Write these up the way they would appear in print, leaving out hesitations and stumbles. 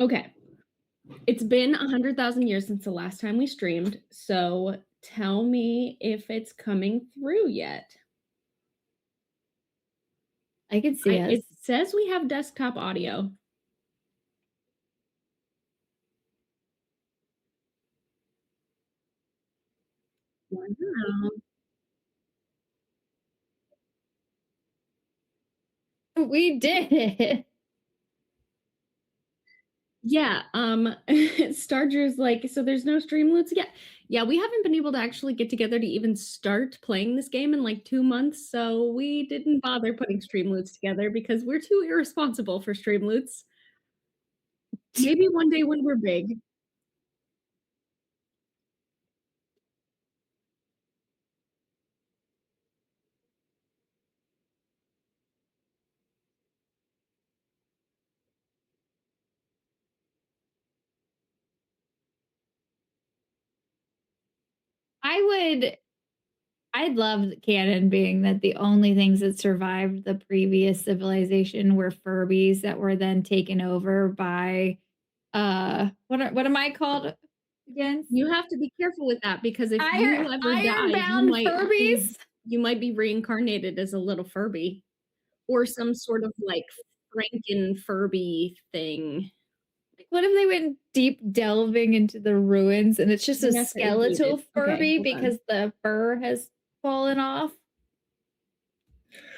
Okay. It's been 100,000 years since the last time we streamed, so tell me if it's coming through yet. I can see us. It says we have desktop audio. Wow. We did it. Yeah, Starger's like, so there's no Streamloots yet? Yeah, we haven't been able to actually get together to even start playing this game in like 2 months, so we didn't bother putting Streamloots together because we're too irresponsible for Streamloots. Maybe one day when we're big. I'd love canon being that the only things that survived the previous civilization were Furbies that were then taken over by what am I called again? You have to be careful with that because if you ever Ironbound die, Furbies. You might be reincarnated as a little Furby or some sort of like Franken Furby thing. What if they went deep delving into the ruins and it's just a Yes, skeletal Furby okay, because the fur has fallen off?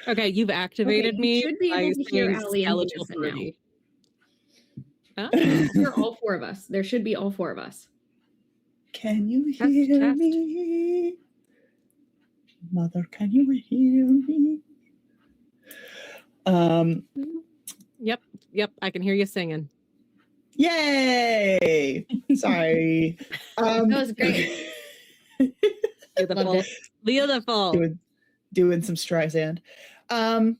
Okay, you've activated me. You should be able to hear Allie and Jason now. There are all 4 of us. There should be all 4 of us. Can you hear me? Mother, can you hear me? Yep, I can hear you singing. Yay! Sorry. That was great. Beautiful. Beautiful. Doing some Streisand. So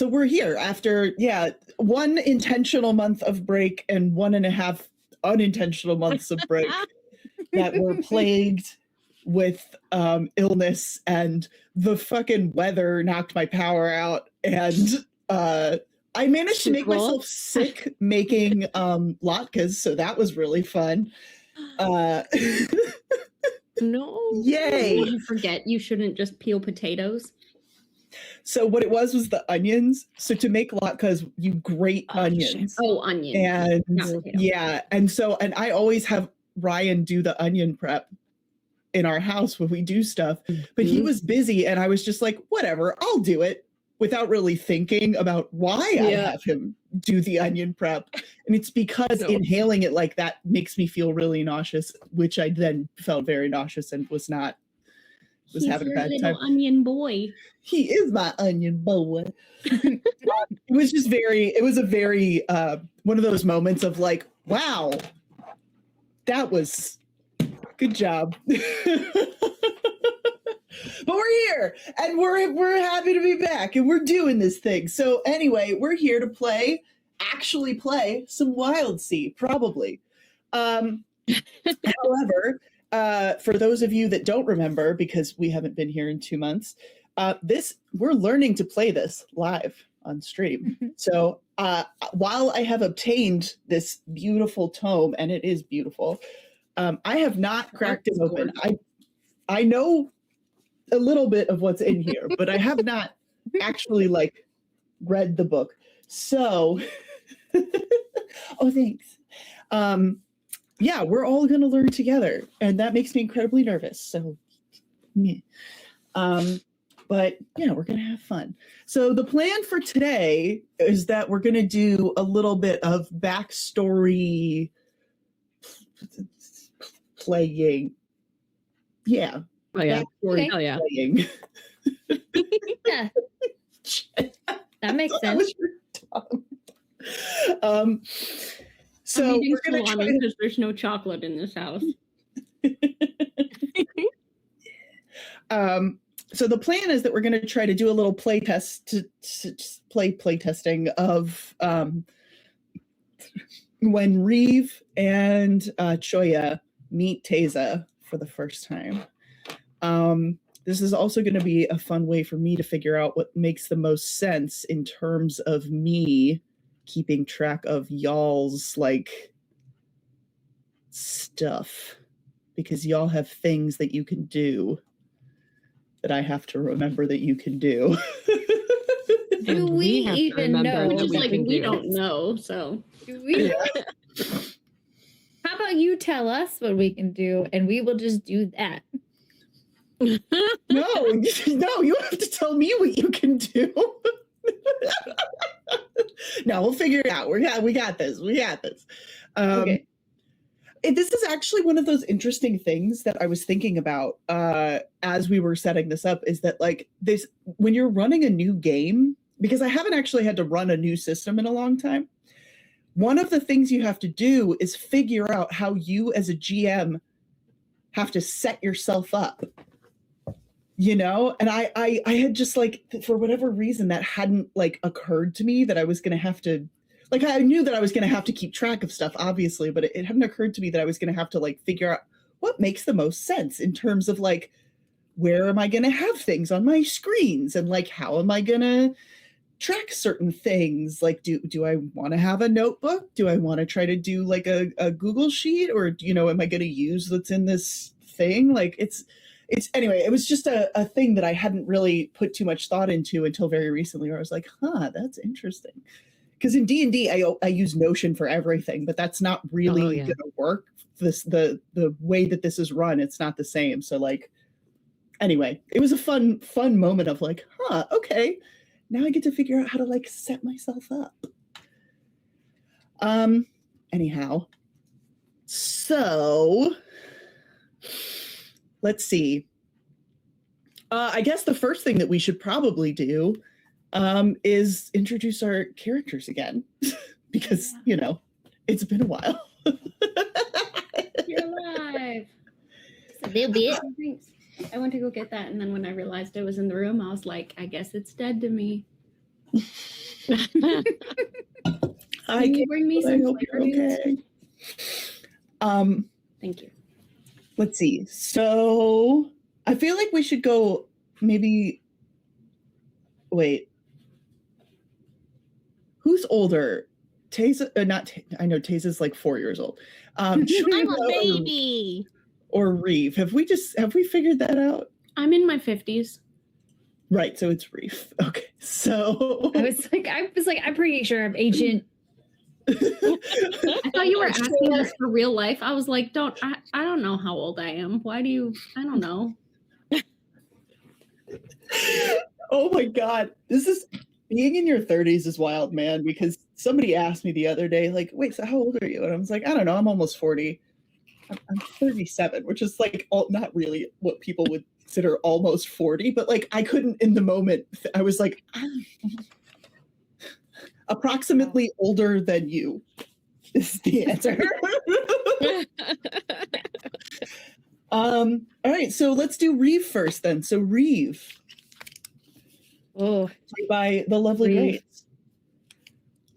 we're here after 1 intentional month of break and 1.5 unintentional months of break that were plagued with illness, and the fucking weather knocked my power out, and I managed to make myself sick making latkes, so that was really fun. No. Yay! You forget you shouldn't just peel potatoes. So what it was the onions. So to make latkes, you grate onions. Oh, onions. And I always have Ryan do the onion prep in our house when we do stuff, but he was busy and I was just like, whatever, I'll do it, without really thinking about why I have him do the onion prep. And it's because inhaling it like that makes me feel really nauseous, which I then felt very nauseous and was having a bad time. Onion boy. He is my onion boy. It was a very one of those moments of like, wow, that was good job. But we're here and we're happy to be back and we're doing this thing. So anyway, we're here to actually play some Wildsea, probably. However, for those of you that don't remember, because we haven't been here in 2 months, we're learning to play this live on stream. So while I have obtained this beautiful tome, and it is beautiful, I have not cracked it open. I know a little bit of what's in here, but I have not actually read the book. So, oh, thanks. We're all going to learn together, and that makes me incredibly nervous. So, but we're going to have fun. So the plan for today is that we're going to do a little bit of backstory playing. Yeah. Oh yeah. Backstory playing. Yeah. That makes sense. So we're going to try because there's no chocolate in this house. So the plan is that we're going to try to do a little play test play testing of when Reeve and Choya meet Teza for the first time. This is also going to be a fun way for me to figure out what makes the most sense in terms of me keeping track of y'all's like stuff, because y'all have things that you can do that I have to remember that you can do. Do And we have to even remember know? that Which is like, can we do. don't know, so. Do we? How about you tell us what we can do and we will just do that? No, no, you have to tell me what you can do. No, we'll figure it out. We got this. We got this. Okay. This is actually one of those interesting things that I was thinking about as we were setting this up, is that like this, when you're running a new game, because I haven't actually had to run a new system in a long time, one of the things you have to do is figure out how you as a GM have to set yourself up. You know, and I had just like, for whatever reason, that hadn't like occurred to me that I was going to have to, like, I knew that I was going to have to keep track of stuff, obviously, but it hadn't occurred to me that I was going to have to like figure out what makes the most sense in terms of like, where am I going to have things on my screens, and like, how am I going to track certain things? Like, do I want to have a notebook? Do I want to try to do like a Google sheet, or, you know, am I going to use what's in this thing? Like, it's anyway, it was just a thing that I hadn't really put too much thought into until very recently, where I was like, huh, that's interesting. Because in D&D, I use Notion for everything, but that's not really going to work. The way that this is run, it's not the same. So like, anyway, it was a fun moment of like, huh, okay, now I get to figure out how to like set myself up. Anyhow, so let's see. I guess the first thing that we should probably do is introduce our characters again, because, you know, it's been a while. You're alive. A little bit. Thanks. I went to go get that, and then when I realized it was in the room, I was like, I guess it's dead to me. Can you bring me some flavor dudes? Thank you. Let's see. So I feel like we should go maybe. Wait. Who's older? Teza, not. I know Teza's like 4 years old. I'm a baby. Or Reeve. Have we figured that out? I'm in my 50s. Right. So it's Reeve. Okay. So I was like, I'm pretty sure I'm ancient. I thought you were asking us for real life. I was like, I don't know how old I am. Why do you? I don't know. Oh my God. This is being in your 30s is wild, man, because somebody asked me the other day, like, wait, so how old are you? And I was like, I don't know, I'm almost 40. I'm 37, which is like not really what people would consider almost 40, but like I couldn't in the moment. I was like, approximately older than you is the answer. All right, so let's do Reeve first then. So Reeve. Oh, By the lovely Reeve. Grace.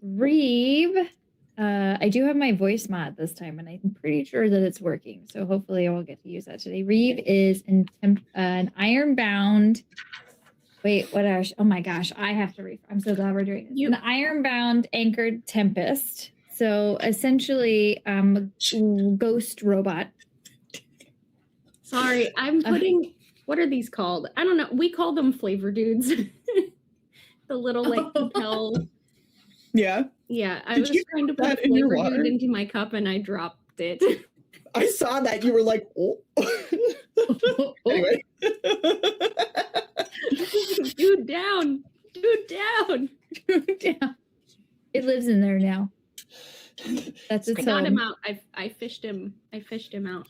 Reeve. I do have my voice mod this time, and I'm pretty sure that it's working. So hopefully I will get to use that today. Reeve is an ironbound. Wait, what else? Oh my gosh, I have to read. I'm so glad we're doing this. An ironbound anchored tempest. So essentially, a ghost robot. Sorry, I'm putting. What are these called? I don't know. We call them flavor dudes. The little like lapel. Yeah. Yeah, I Did was you trying to put put that in your flavor water? dude into my cup and I dropped it. I saw that. You were like, oh. Anyway. Dude down. Dude down. Dude down. It lives in there now. That's its I got home. him out. I fished him. I fished him out.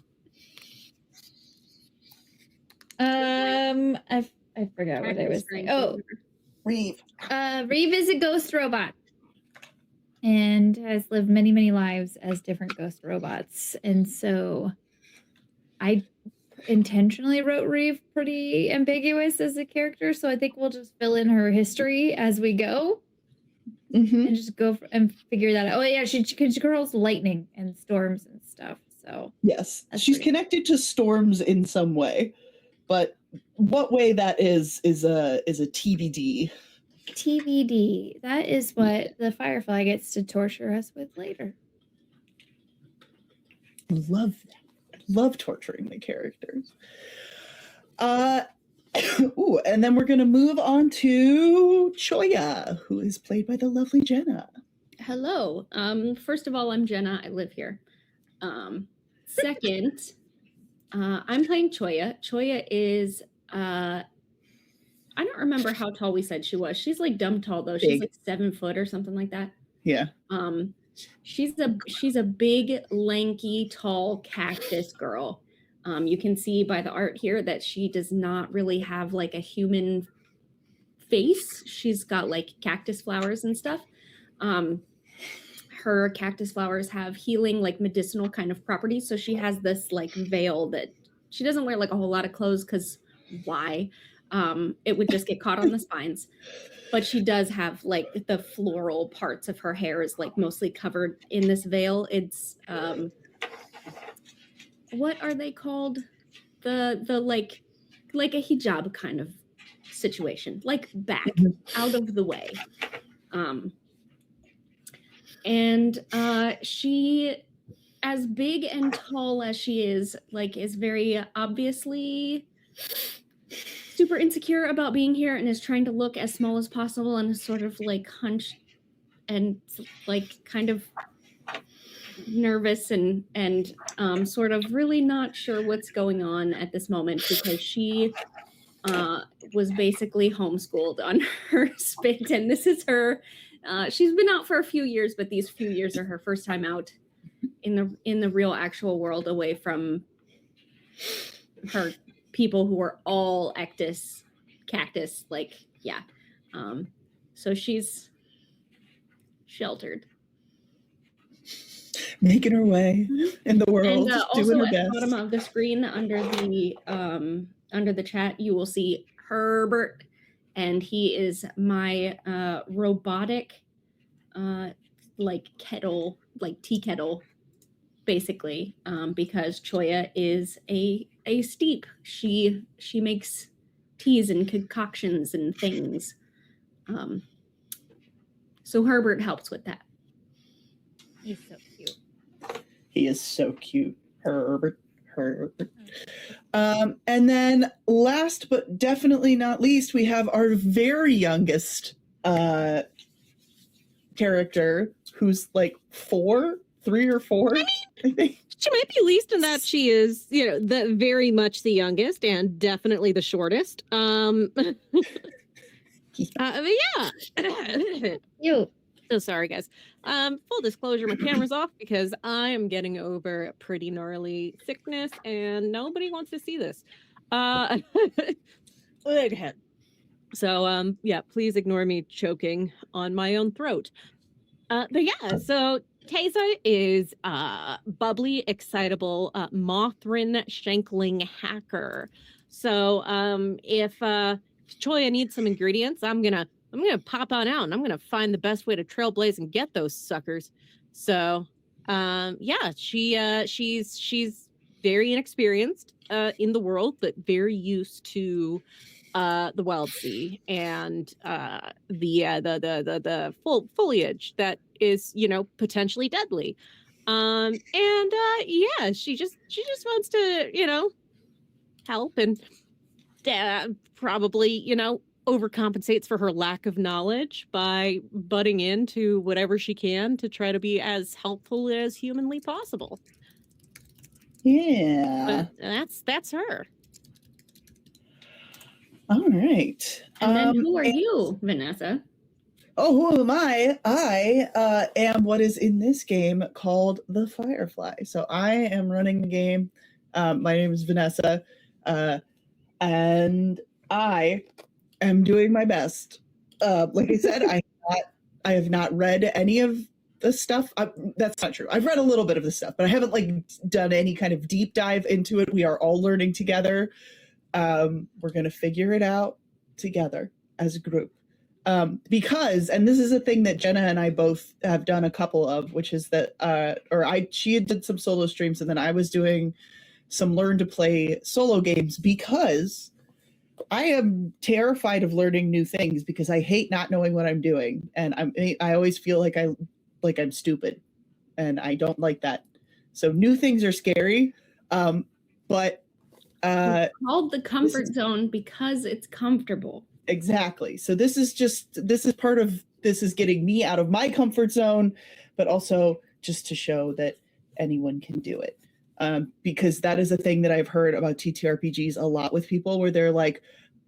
I forgot what I was saying. Oh, Reeve. Reeve is a ghost robot and has lived many, many lives as different ghost robots. And so I intentionally wrote Reeve pretty ambiguous as a character. So I think we'll just fill in her history as we go and just go and figure that out. Oh yeah, she controls lightning and storms and stuff. So Yes, she's connected to storms in some way, but what way that is a TBD. TBD. That is what the Firefly gets to torture us with later. Love that. Love torturing the characters. Ooh, and then we're gonna move on to Choya, who is played by the lovely Jenna. Hello. First of all, I'm Jenna. I live here. Second, I'm playing Choya. Choya is I don't remember how tall we said she was. She's like dumb tall though. She's Big. like 7 foot or something like that. Yeah. She's a big, lanky, tall cactus girl. You can see by the art here that she does not really have like a human face. She's got like cactus flowers and stuff. Her cactus flowers have healing, like medicinal kind of properties. So she has this like veil that she doesn't wear like a whole lot of clothes because why? It would just get caught on the spines. But she does have like the floral parts of her hair is like mostly covered in this veil. It's what are they called? The like a hijab kind of situation, like back out of the way. And she, as big and tall as she is, like is very obviously super insecure about being here and is trying to look as small as possible and is sort of like hunched and like kind of nervous and sort of really not sure what's going on at this moment because she was basically homeschooled on her spit, and this is her she's been out for a few years, but these few years are her first time out in the real actual world away from her people who are all cactus, like, yeah. So she's sheltered. Making her way in the world, And also doing her at best. the bottom of the screen under the chat, you will see Herbert, and he is my robotic like kettle, like tea kettle, basically, because Choya is a steep. She makes teas and concoctions and things. So Herbert helps with that. He's so cute. He is so cute. Herbert. And then last but definitely not least, we have our very youngest character who's like 3 or 4. I think. She might be least in that she is, the very much the youngest and definitely the shortest. But yeah. Cute. So sorry, guys. Full disclosure, my camera's off because I am getting over a pretty gnarly sickness and nobody wants to see this. So, yeah, please ignore me choking on my own throat. But yeah, so Teza is bubbly, excitable, Mothrin shankling hacker. So if Choya needs some ingredients, I'm gonna pop on out and I'm gonna find the best way to trailblaze and get those suckers. So yeah, she's very inexperienced in the world, but very used to the Wildsea and the full foliage that is potentially deadly. And yeah, she just wants to help and probably overcompensates for her lack of knowledge by butting into whatever she can to try to be as helpful as humanly possible. Yeah. But that's her. All right. And then who are you, Vanessa? Oh, who am I? I am what is in this game called the Firefly. So I am running the game. My name is Vanessa. And I am doing my best. Like I said, I have not read any of the stuff. That's not true. I've read a little bit of the stuff, but I haven't done any kind of deep dive into it. We are all learning together. We're going to figure it out together as a group. Because, and this is a thing that Jenna and I both have done a couple of, which is that, she did some solo streams and then I was doing some learn to play solo games because I am terrified of learning new things because I hate not knowing what I'm doing, and I always feel like I'm stupid, and I don't like that. So new things are scary, but It's called the this comfort is zone because it's comfortable. exactly. So this is part of this is getting me out of my comfort zone, but also just to show that anyone can do it. Because that is a thing that I've heard about TTRPGs a lot with people where they're like,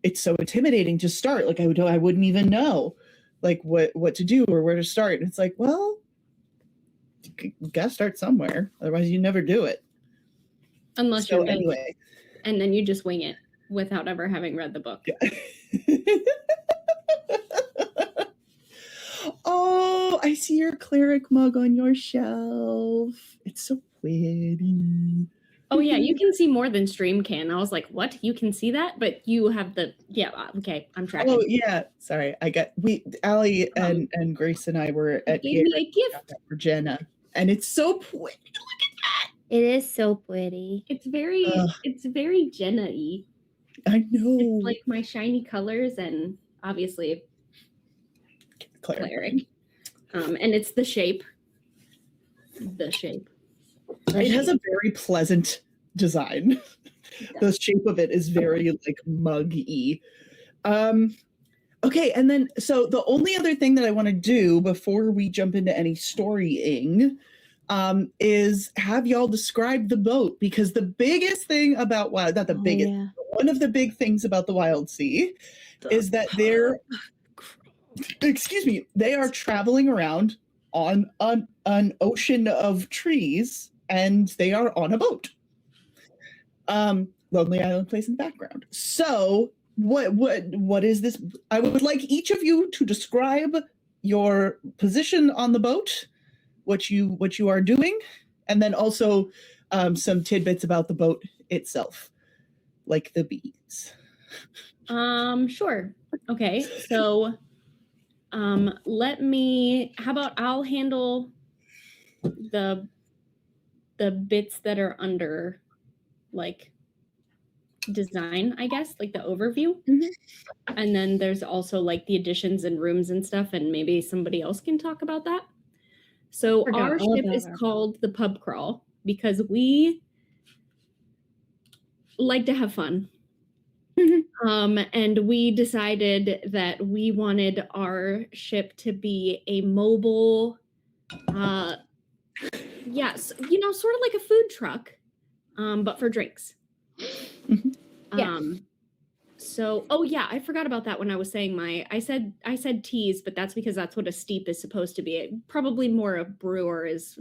it's so intimidating to start. Like I wouldn't even know like what to do or where to start. And it's like, well, you gotta start somewhere. Otherwise you never do it. Unless So you're good. anyway. And then you just wing it without ever having read the book. Oh, I see your cleric mug on your shelf. It's so pretty. Oh yeah, you can see more than stream can. I was like, what? You can see that? But you have the okay, I'm tracking. Oh yeah. Sorry. Allie and Grace and I were at gave me a gift for Jenna. And it's so pretty. Look at that. It is so pretty. It's very Jenna-y. I know. It's like my shiny colors and obviously cleric. And it's the shape. The shape. It has a very pleasant design. The shape of it is very like muggy. Okay, and then so the only other thing that I want to do before we jump into any storying is have y'all describe the boat, because the biggest thing about one of the big things about the Wildsea is that they are traveling around on an ocean of trees, and they are on a boat. Lonely Island plays in the background. So what is this? I would like each of you to describe your position on the boat, what you are doing, and then also some tidbits about the boat itself, like the bees. Sure. Okay. So how about I'll handle the bits that are under like design, I guess, like the overview. Mhm. And then there's also like the additions and rooms and stuff, and maybe somebody else can talk about that. So our ship is called the Pub Crawl because we like to have fun. And we decided that we wanted our ship to be a mobile, yes, sort of like a food truck, but for drinks. Yeah. So, oh yeah, I forgot about that when I was saying I said teas, but that's because that's what a steep is supposed to be. Probably more a brewer is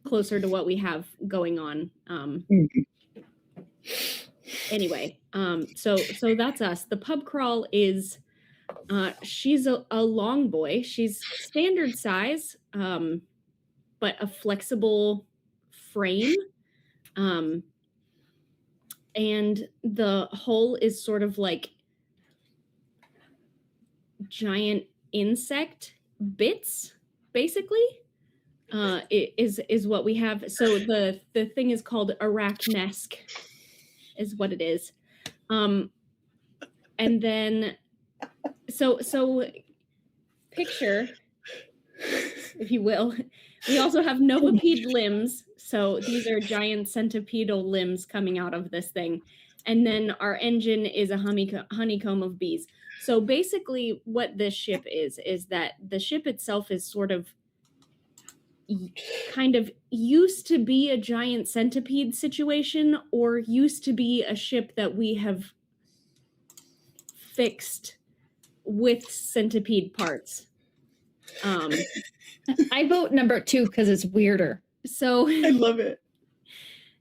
closer to what we have going on. Anyway, so that's us. The Pub Crawl is, she's a long boy. She's standard size, but a flexible frame. And the hull is sort of like giant insect bits, basically. It is what we have. So the thing is called arachnesque, is what it is. And then so picture, if you will, we also have novipede limbs. So these are giant centipedal limbs coming out of this thing. And then our engine is a honeycomb of bees. So basically what this ship is that the ship itself is sort of kind of used to be a giant centipede situation, or used to be a ship that we have fixed with centipede parts. I vote number 2 because it's weirder. So I love it.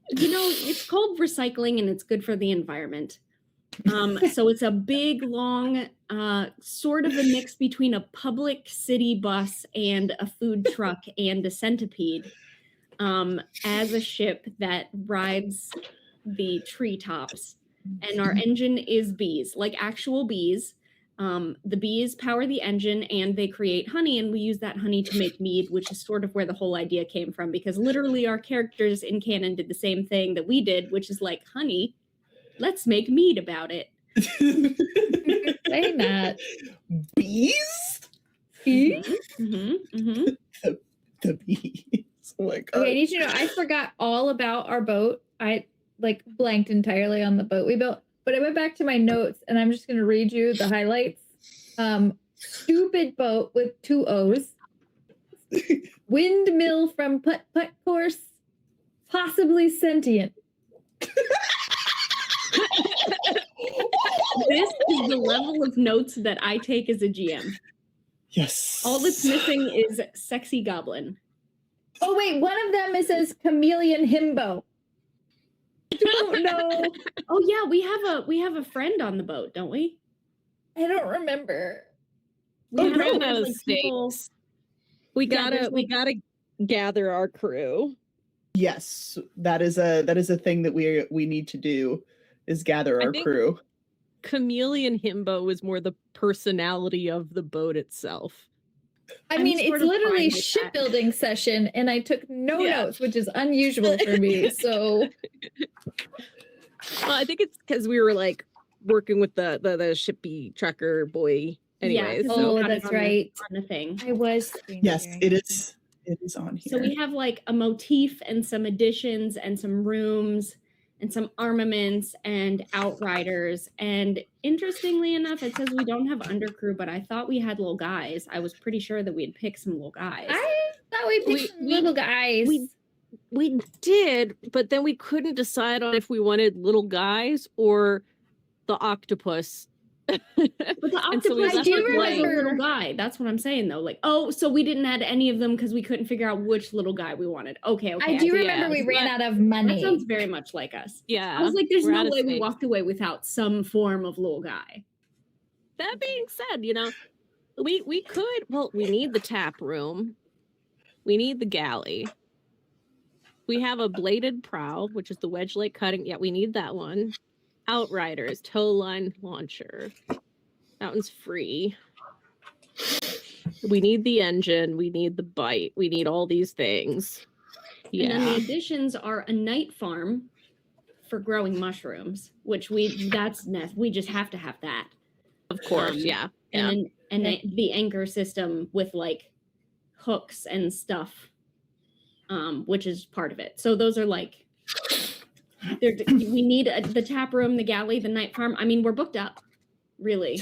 It's called recycling and it's good for the environment. So it's a big, long, sort of a mix between a public city bus and a food truck and a centipede, as a ship that rides the treetops. And our engine is bees, like actual bees. The bees power the engine and they create honey, and we use that honey to make mead, which is sort of where the whole idea came from, because literally our characters in canon did the same thing that we did, which is like, honey, let's make mead about it. Say that. Bees? Mhm. The bees. Oh my god. Okay, I need you to know I forgot all about our boat. I like blanked entirely on the boat we built, but I went back to my notes and I'm just gonna read you the highlights. Stupid boat with 2 O's. Windmill from putt-putt course. Possibly sentient. This is the level of notes that I take as a GM. Yes. All that's missing is sexy goblin. Oh wait, one of them it says chameleon himbo. Don't know. Oh yeah, we have a friend on the boat, don't we? I don't remember. We have, ran there's, out of like, people- stakes. We Yeah, gotta there's, like- gather our crew. Yes, that is a thing that we need to do is gather I our think- crew. Chameleon himbo is more the personality of the boat itself. I I'm mean, sort it's of literally fine with that. shipbuilding session, and I took no Yeah. notes, which is unusual for me. So Well, I think it's because we were like working with the shippy trucker boy anyway. Yeah, 'cause so we got it that's on the- right. on the thing. I was. Yes, it is. It is on here. So we have like a motif and some additions and some rooms and some armaments and outriders. And interestingly enough, it says we don't have undercrew, but I thought we had little guys. I was pretty sure that we'd pick some little guys. I thought we picked some we- little guys. we did, but then we couldn't decide on if we wanted little guys or the octopus. But the And so we octopus left it was a blank. little guy. That's what I'm saying though. Like, oh, so we didn't add any of them because we couldn't figure out which little guy we wanted. Okay, I do see. remember we ran out of money. That sounds very much like us. Yeah. I was like, there's we're no out of way we space. walked away without some form of little guy. That being said, we could. Well, we need the tap room. We need the galley. We have a bladed prow, which is the wedge leg cutting. Yeah, we need that one. Outriders, tow line launcher. That one's free. We need the engine. We need the bite. We need all these things. And then the Yeah. additions are a night farm for growing mushrooms, which we just have to have that. Of course. Yeah. Yeah. And the anchor system with like hooks and stuff, which is part of it. So those are like, we need the tap room, the galley, the night farm. I mean, we're booked up, really.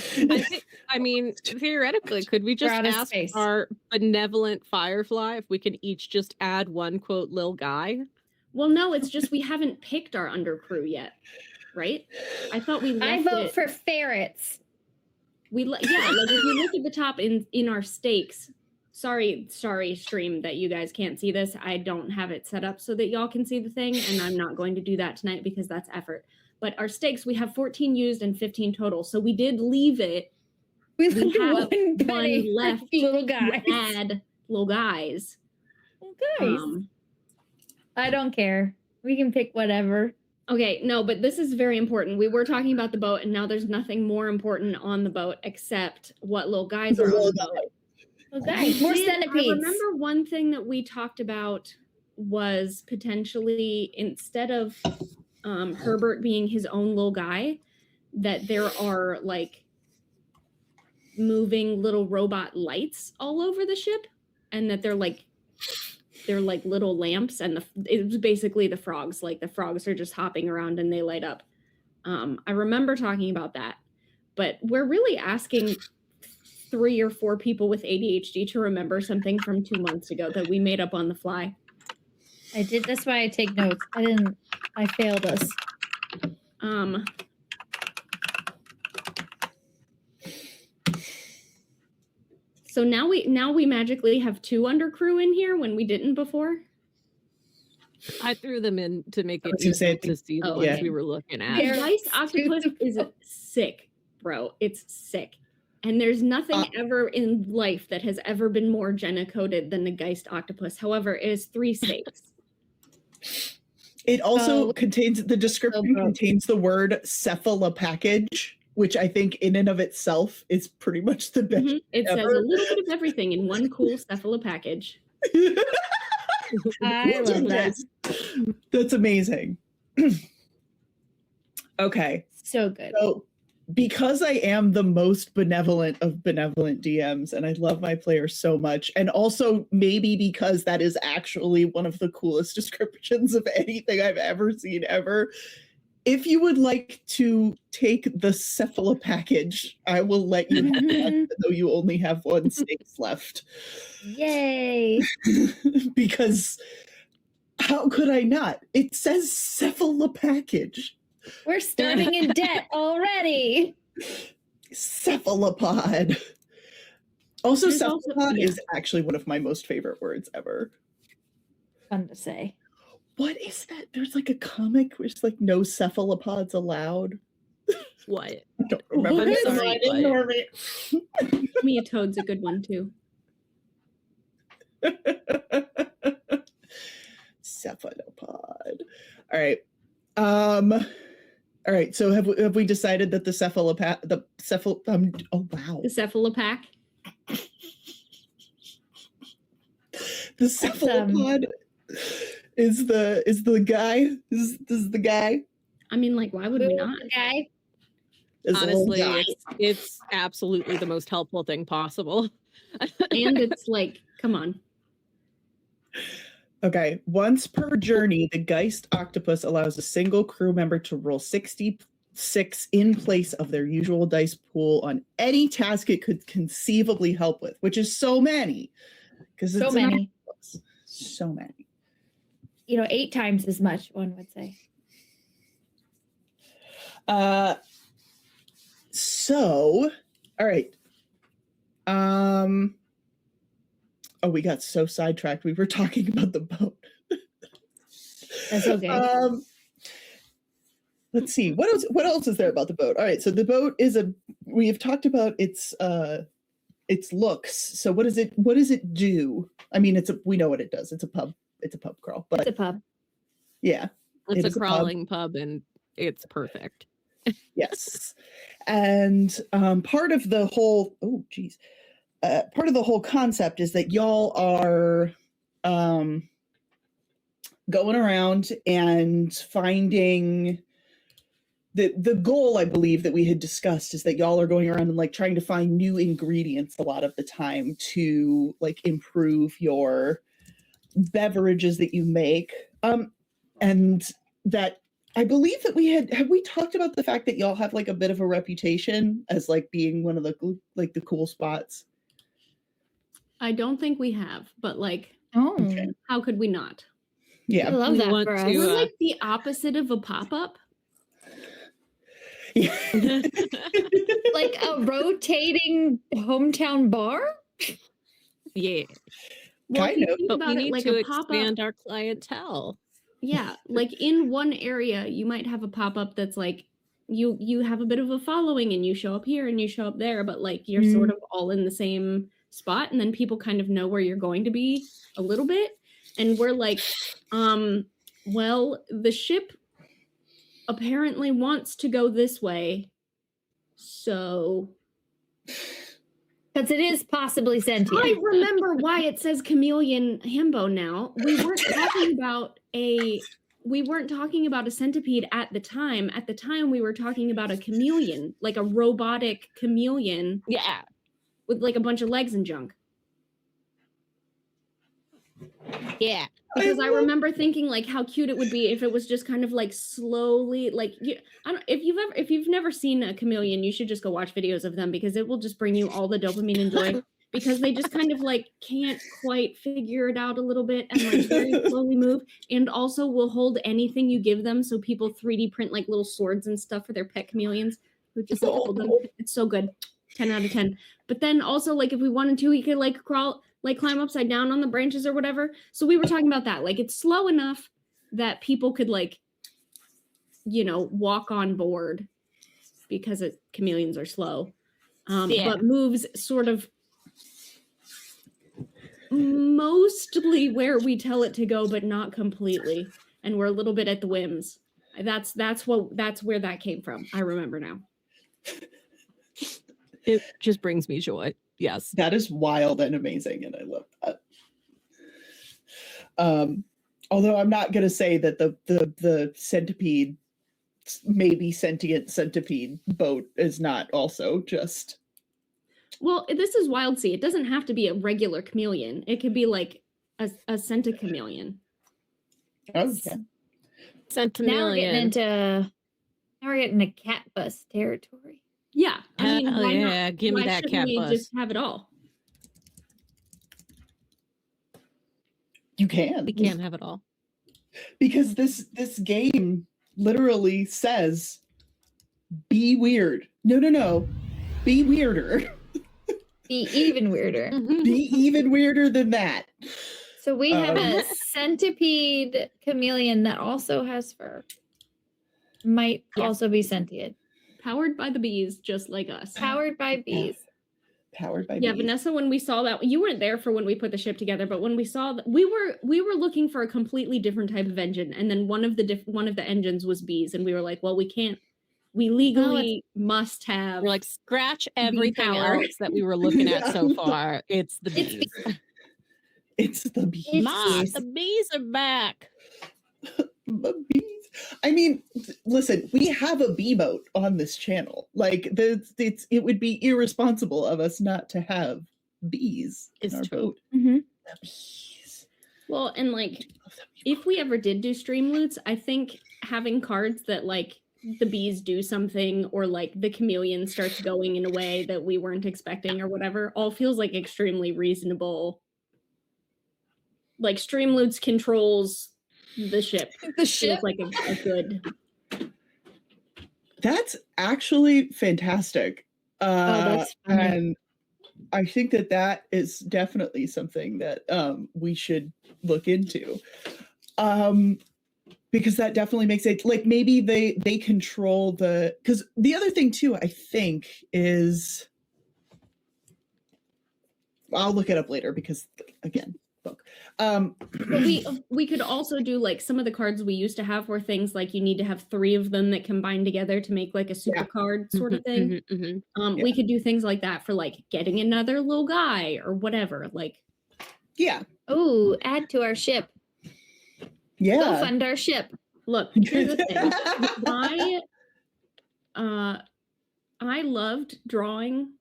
I mean, theoretically, could we just out of ask space. our benevolent Firefly if we can each just add one quote lil guy? Well, no, it's just we haven't picked our undercrew yet, right? I thought we I left vote it. for ferrets. Yeah, like if you look at the top in our stakes. Sorry, stream that you guys can't see this. I don't have it set up so that y'all can see the thing, and I'm not going to do that tonight because that's effort. But our stakes, we have 14 used and 15 total. So we did leave it. We We left have one one penny for left little to guys. add little guys. Little guys. Um, I don't care. We can pick whatever. okay, no, but this is very important. We were talking about the boat, and now there's nothing more important on the boat except what little guys The are on little the boat. Little guys. More I centipedes. remember one thing that we talked about was potentially instead of Herbert being his own little guy, that there are like moving little robot lights all over the ship, and that they're like little lamps, and it was basically the frogs. Like the frogs are just hopping around and they light up. I remember talking about that, but we're really asking 3 or 4 people with ADHD to remember something from 2 months ago that we made up on the fly. I did. That's why I take notes. I failed us. So now we magically have 2 undercrew in here when we didn't before. I threw them in to make I it was gonna say, easy to see the oh, ones okay. we were looking at. The They're Geist octopus is sick, bro. It's sick. And there's nothing ever in life that has ever been more Jenna coded than the Geist octopus. However, it is 3 stakes. It also So- contains the description broke. contains the word cephalopackage, which I think in and of itself is pretty much the best. Mhm. It says a ever. little bit of everything in one cool cephalopackage. I love that. That's amazing. Okay, So good. so because I am the most benevolent of benevolent DMs and I love my players so much, and also maybe because that is actually one of the coolest descriptions of anything I've ever seen ever, if you would like to take the Cephala package, I will let you have that, even though you only have one space left. Yay. Because how could I not? It says Cephala package. We're starting in debt already. Cephalopod. Also, There's cephalopod yeah. is actually one of my most favorite words ever. Fun to say. What is that? There's like a comic where it's like no cephalopods allowed. What? I don't remember. I'm It's sorry, fine, what? ignore me. Mia Toad's a good one too. Cephalopod. All right. All right. So have we decided that the oh wow. The cephalopack. The cephalopod is the guy. Is the guy? I mean, like, why would we not? Guy. Is the little Honestly, guy. it's absolutely the most helpful thing possible. And it's like, come on. Okay. Once per journey, the Geist octopus allows a single crew member to roll 66 in place of their usual dice pool on any task it could conceivably help with, which is so many. Because So many. So many. 8 times as much, one would say. So, all right. Oh, we got so sidetracked. We were talking about the boat. That's okay. Let's see. What else is there about the boat? All right. So the boat is we have talked about its looks. So what does it do? I mean, we know what it does. It's a pub crawl, but It's a pub. yeah. It's It a is a pub. crawling pub, and it's perfect. Yes. And part of the whole concept is that y'all are going around and finding the goal, I believe, that we had discussed is that y'all are going around and like trying to find new ingredients a lot of the time to like improve your beverages that you make. And that I believe that have we talked about the fact that y'all have like a bit of a reputation as like being one of the cool spots? I don't think we have, but like, Oh, Okay. how could we not? I Yeah. love We that want for us. to, We're like the opposite of a pop-up. Yeah. Like a rotating hometown bar? Yeah, Well, if Kind you of, think but about we it, need like to a pop-up, expand our clientele. yeah, like in one area, you might have a pop-up that's like you have a bit of a following and you show up here and you show up there, but like you're sort of all in the same spot, and then people kind of know where you're going to be a little bit. And we're like, well, the ship apparently wants to go this way, so Because it is possibly sentient. I remember why it says chameleon himbo now. We weren't talking about a centipede at the time. At the time, we were talking about a chameleon, like a robotic chameleon Yeah, with like a bunch of legs and junk. yeah. Because I remember thinking like how cute it would be if it was just kind of like slowly like if you've never seen a chameleon, you should just go watch videos of them because it will just bring you all the dopamine and joy because they just kind of like can't quite figure it out a little bit and like very slowly move, and also will hold anything you give them, so people 3D print like little swords and stuff for their pet chameleons who just like hold them. It's so good. 10 out of 10. But then also like if we wanted to, we could like climb upside down on the branches or whatever. So we were talking about that. Like it's slow enough that people could like, walk on board because chameleons are slow. But moves sort of mostly where we tell it to go, but not completely. And we're a little bit at the whims. That's where that came from. I remember now. It just brings me joy. Yes. That is wild and amazing, and I love that. Although I'm not going to say that the centipede maybe sentient centipede boat is not also just. Well, this is Wildsea. It doesn't have to be a regular chameleon. It could be like a centichameleon. Oh, yeah. Now we're getting Centimillion. into cat bus territory. Yeah, I mean, Hell why yeah, not? give me Why that shouldn't cat we bus. just have it all? You can. We can't have it all. Because this game literally says, be weird. No. Be weirder. Be even weirder. Be even weirder than that. So we have a Um, centipede chameleon that also has fur. Might Yeah. also be sentient. Powered by the bees, just like us. Powered by bees. Powered by Yeah, bees. Vanessa, when we saw that, you weren't there for when we put the ship together, but when we saw that, we were looking for a completely different type of engine, and then one of the engines was bees, and we were like, well, we legally must have. We're like, scratch everything power. else that we were looking at so Yeah. far. It's the It's bees. It's the bees. It's Ma, bees. the bees are back. The bees. I mean, listen, we have a bee boat on this channel. Like, it would be irresponsible of us not to have bees It's in our true. boat. Mm-hmm. The bees. Well, and like, Love the bee if we ever did do stream loots, I think having cards that like the bees do something or like the chameleon starts going in a way that we weren't expecting or whatever, all feels like extremely reasonable. Like stream loots controls the ship. The Feels ship. like a good. That's actually fantastic. That's funny. And I think that is definitely something that we should look into. Because that definitely makes it like maybe they control because the other thing too, I think, is I'll look it up later because again, book. But we could also do like some of the cards we used to have were things like you need to have 3 of them that combine together to make like a super Yeah. card sort of thing. Mhm. We could do things like that for like getting another little guy or whatever. Like, Yeah. Oh, add to our ship. Go Yeah. fund our ship. look, here's the thing. I loved drawing.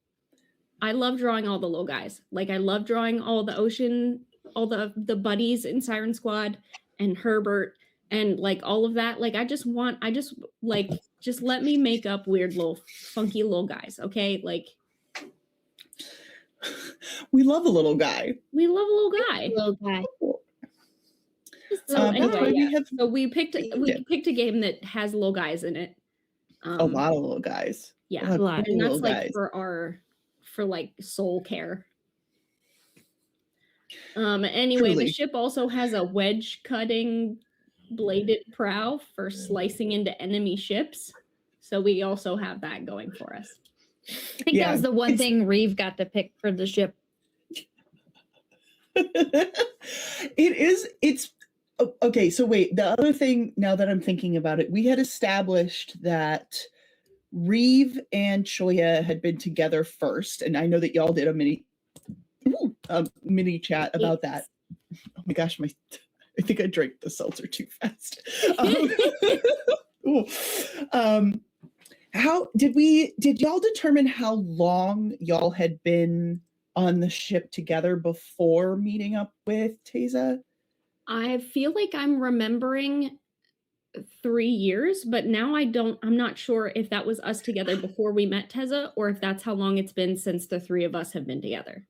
I love drawing all the little guys. Like I love drawing all the ocean, all the buddies in Siren Squad and Herbert and like all of that. Like just let me make up weird little funky little guys. Okay. Like We love a little guy. we love a little guy. Little guy. So That's anyway, why yeah. we have So we picked Yeah. a game that has little guys in it. a lot of little guys. Yeah. A lot of And that's little like guys. for like soul care. Anyway, Truly. the ship also has a wedge cutting bladed prow for slicing into enemy ships. So we also have that going for us. I think Yeah, that was the one it's- thing Reeve got to pick for the ship. It's okay. So wait, the other thing now that I'm thinking about it, we had established that Reeve and Choya had been together first, and I know that y'all did a mini chat about that. Oh my gosh, I think I drank the seltzer too fast. Ooh. How did y'all determine how long y'all had been on the ship together before meeting up with Teza? I feel like I'm remembering 3 years, but now I'm not sure if that was us together before we met Teza or if that's how long it's been since the 3 of us have been together.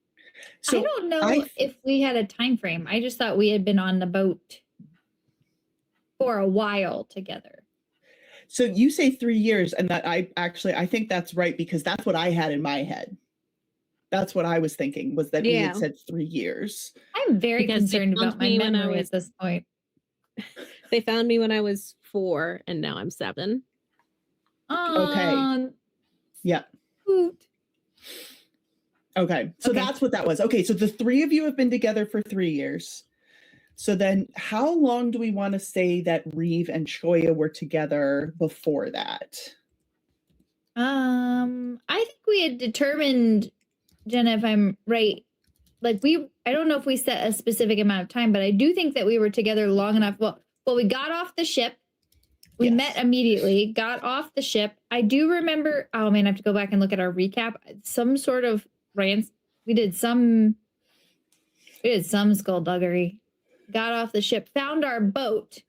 I don't know if we had a time frame. I just thought we had been on the boat for a while together. So you say 3 years, and that I think that's right because that's what I had in my head. That's what I was thinking was that we Yeah. had said 3 years. I'm very Because they concerned found about my me when I memory was- at this point. They found me when I was 4, and now I'm 7. Yeah. Hoot. Okay. So Okay. that's what that was. Okay. So the 3 of you have been together for 3 years. So then how long do we want to say that Reeve and Choya were together before that? I think we had determined, Jenna, if I'm right, like I don't know if we set a specific amount of time, but I do think that we were together long enough. Well, we got off the ship, We Yes. met immediately, got off the ship. I do remember, oh man, I have to go back and look at our recap. Some sort of we did some skullduggery. Got off the ship, found our boat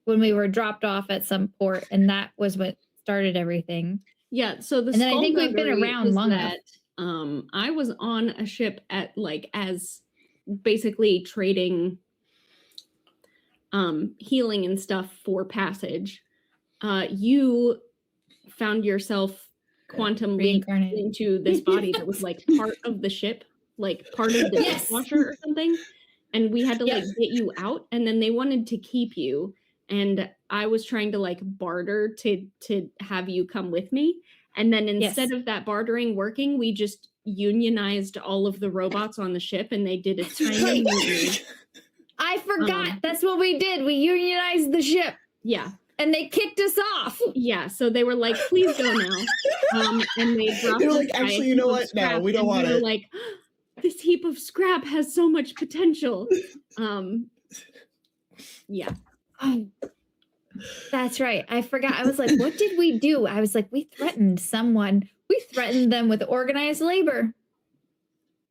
when we were dropped off at some port, and that was what started everything. Yeah, so the And then I think we've been skullduggery around is long enough. that I was on a ship at as basically trading healing and stuff for passage. You found yourself quantum leap Reincarnated. into this body that was like part of the ship, like part of the Yes. dishwasher or something. And we had to like Yes. get you out, and then they wanted to keep you. And I was trying to like barter to have you come with me. And then instead Yes. of that bartering working, we just unionized all of the robots on the ship, and they did a tiny mutiny. I forgot. That's what we did. We unionized the ship. Yeah. And they kicked us off. Yeah, so they were like, "Please go now," and they dropped. They were us like, by a "Actually, you heap know of what? No, scrap," we don't and want we were it. like, "This heap of scrap has so much potential." Yeah. Oh, that's right. I forgot. I was like, what did we do? I was like, we threatened someone. We threatened them with organized labor.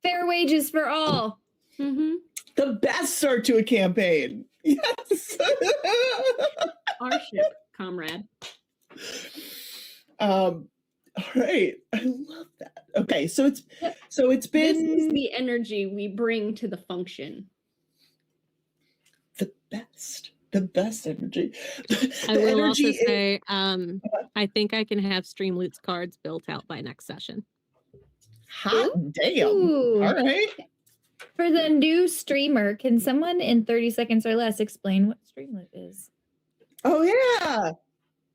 Fair wages for all. Mm-hmm. The best start to a campaign. Yes. Our ship, comrade. All right. I love that. Okay, so it's This been is the energy we bring to the function. the best energy. I The will also energy is- say, I think I can have Streamloot's cards built out by next session. hot damn. Ooh. All right. For the new streamer, can someone in 30 seconds or less explain what Streamloot is? Oh yeah.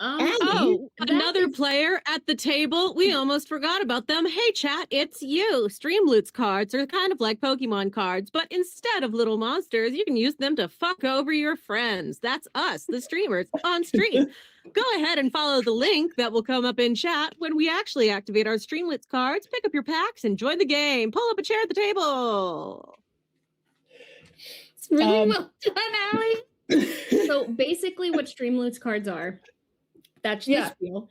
Abby, Oh, that another is- player at the table. We almost forgot about them. Hey, chat, it's you. Streamloot's cards are kind of like Pokemon cards, but instead of little monsters, you can use them to fuck over your friends. That's us, the streamers, on stream. Go ahead and follow the link that will come up in chat when we actually activate our Streamloot's cards. Pick up your packs and join the game. Pull up a chair at the table. It's really Um, well done, Allie. So basically what Streamloot's cards are, that's the Yeah. spiel.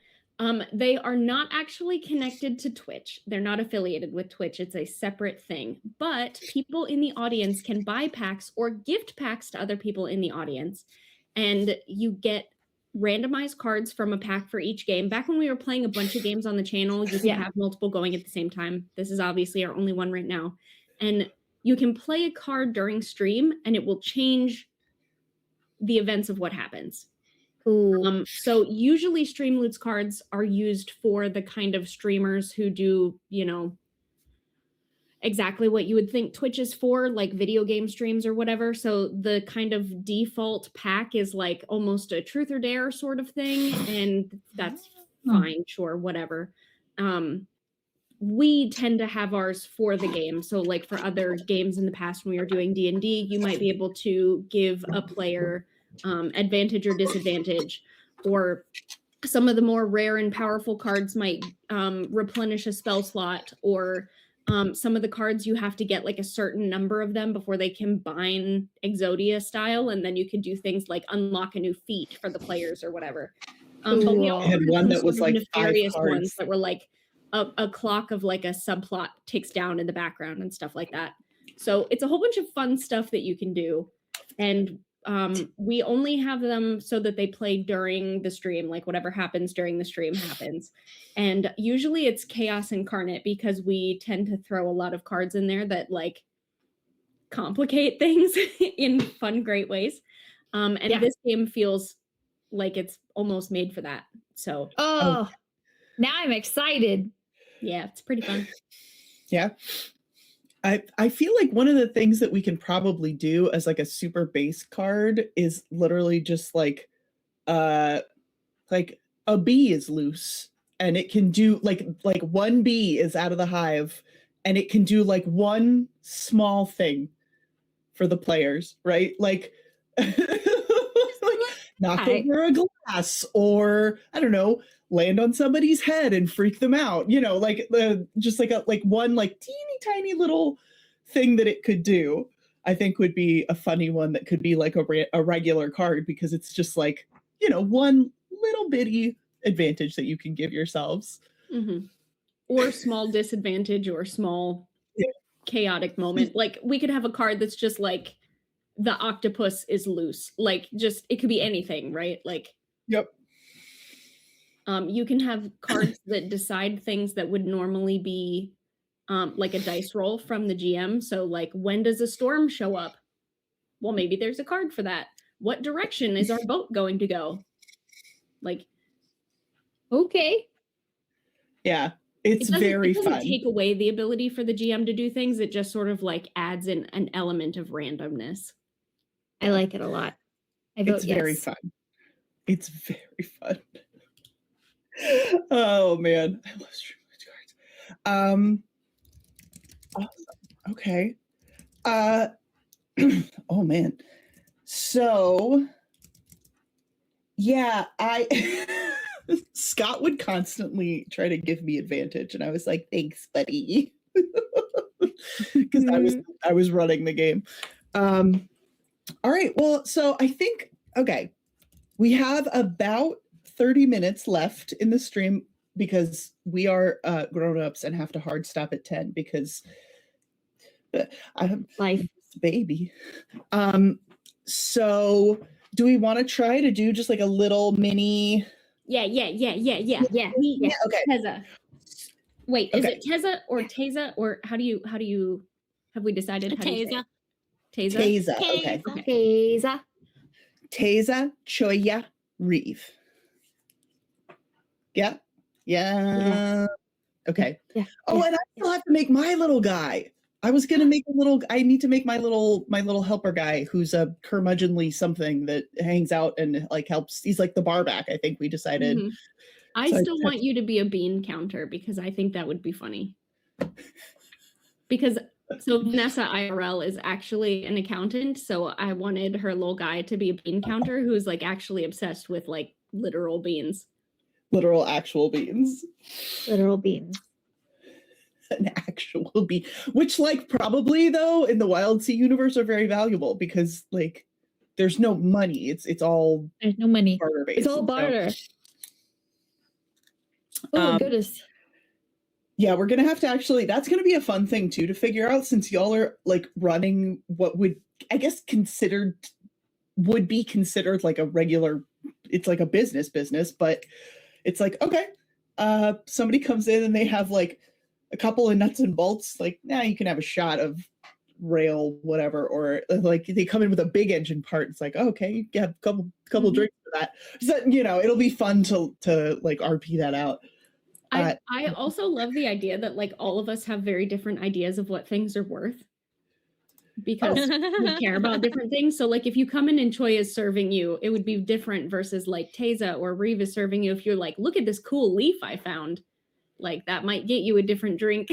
They are not actually connected to Twitch. They're not affiliated with Twitch. It's a separate thing. But people in the audience can buy packs or gift packs to other people in the audience. And you get randomized cards from a pack for each game. Back when we were playing a bunch of games on the channel, you could Yeah. have multiple going at the same time. This is obviously our only one right now. And you can play a card during stream, and it will change the events of what happens. Cool. So usually Streamloot's cards are used for the kind of streamers who do, exactly what you would think Twitch is for, like video game streams or whatever. So the kind of default pack is like almost a truth or dare sort of thing, and that's fine, sure, whatever. We tend to have ours for the game. So like for other games in the past when we were doing D&D, you might be able to give a player advantage or disadvantage, or some of the more rare and powerful cards might replenish a spell slot, or some of the cards you have to get like a certain number of them before they combine Exodia style, and then you can do things like unlock a new feat for the players or whatever. But we Cool. also I had had one some that was sort of like 5 nefarious cards. ones that were like a clock of like a subplot ticks down in the background and stuff like that. So it's a whole bunch of fun stuff that you can do, and we only have them so that they play during the stream, like whatever happens during the stream happens. And usually it's chaos incarnate, because we tend to throw a lot of cards in there that like complicate things in fun, great ways. And Yeah. this game feels like it's almost made for that. So Oh, now I'm excited. yeah, it's pretty fun. Yeah. I feel like one of the things that we can probably do as like a super base card is literally just like a bee is loose, and it can do like one bee is out of the hive, and it can do like one small thing for the players, right? Like, like knock Right. over a glass, or I don't know, land on somebody's head and freak them out, like just like one like teeny tiny little thing that it could do. I think would be a funny one that could be like a regular card, because it's just like one little bitty advantage that you can give yourselves. Mm-hmm. Or small disadvantage or small chaotic moment. Like we could have a card that's just like the octopus is loose. Like just it could be anything, right? Like Yep. You can have cards that decide things that would normally be like a dice roll from the GM. So like when does a storm show up? Well, maybe there's a card for that. What direction is our boat going to go? Like Okay. Yeah. It's very it doesn't fun. take away the ability for the GM to do things. It just sort of like adds in an element of randomness. I like it a lot. I vote It's yes. very fun. It's very fun. Oh man, I love Streamlit cards. Awesome. Okay. Oh man. So yeah, Scott would constantly try to give me advantage, and I was like, "Thanks, buddy," because I was running the game. All right. Well, so I think we have about 30 minutes left in the stream because we are grown-ups and have to hard stop at 10 because I'm Life. baby. So do we want to try to do just like a little mini? Yeah. Okay. Teza. Wait, is Okay. it Teza or Teza or how do you have we decided how do you say it? Teza. Teza. Okay. Teza. Teza, Choya, Reeve. Yeah. Yeah. Okay. Yeah. Oh, and I still have to make my little guy. I was gonna make I need to make my little helper guy who's a curmudgeonly something that hangs out and like helps. He's like the barback, I think we decided. Mhm. I So still want you to be a bean counter because I think that would be funny. Because so Vanessa IRL is actually an accountant, so I wanted her little guy to be a bean counter who's like actually obsessed with like literal beans. Literal actual beans. Literal beans. An actual bean. Which like probably though in the Wildsea universe are very valuable because like there's no money. It's all There's no money. barter based. It's all barter. Oh Um, goodness. Yeah, we're gonna have to that's gonna be a fun thing too to figure out since y'all are like running what would I guess would be considered like a regular, it's like a business, but it's like, okay, somebody comes in and they have like a couple of nuts and bolts, like, you can have a shot of rail, whatever, or like they come in with a big engine part. It's like, okay, you get a couple drinks for that. So, it'll be fun to like RP that out. I also love the idea that like all of us have very different ideas of what things are worth because we care about different things. So like if you come in and Choi is serving you, it would be different versus like Teza or Reeve is serving you. If you're like, look at this cool leaf I found, like that might get you a different drink.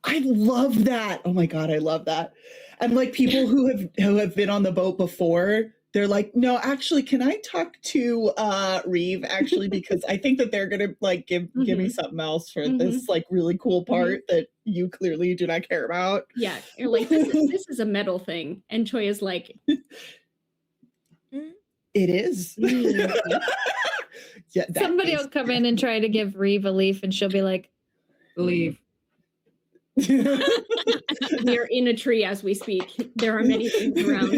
I love that. Oh my God, I love that. And like people who have been on the boat before, they're like, no, actually, can I talk to Reeve actually? Because I think that they're gonna like give me something else for this like really cool part that you clearly do not care about. Yeah. You're like, this is a metal thing. And Choi is like, it is. Yeah, Somebody will come in and try to give Reeve a leaf and she'll be like, leave. we're in a tree as we speak. There are many things around.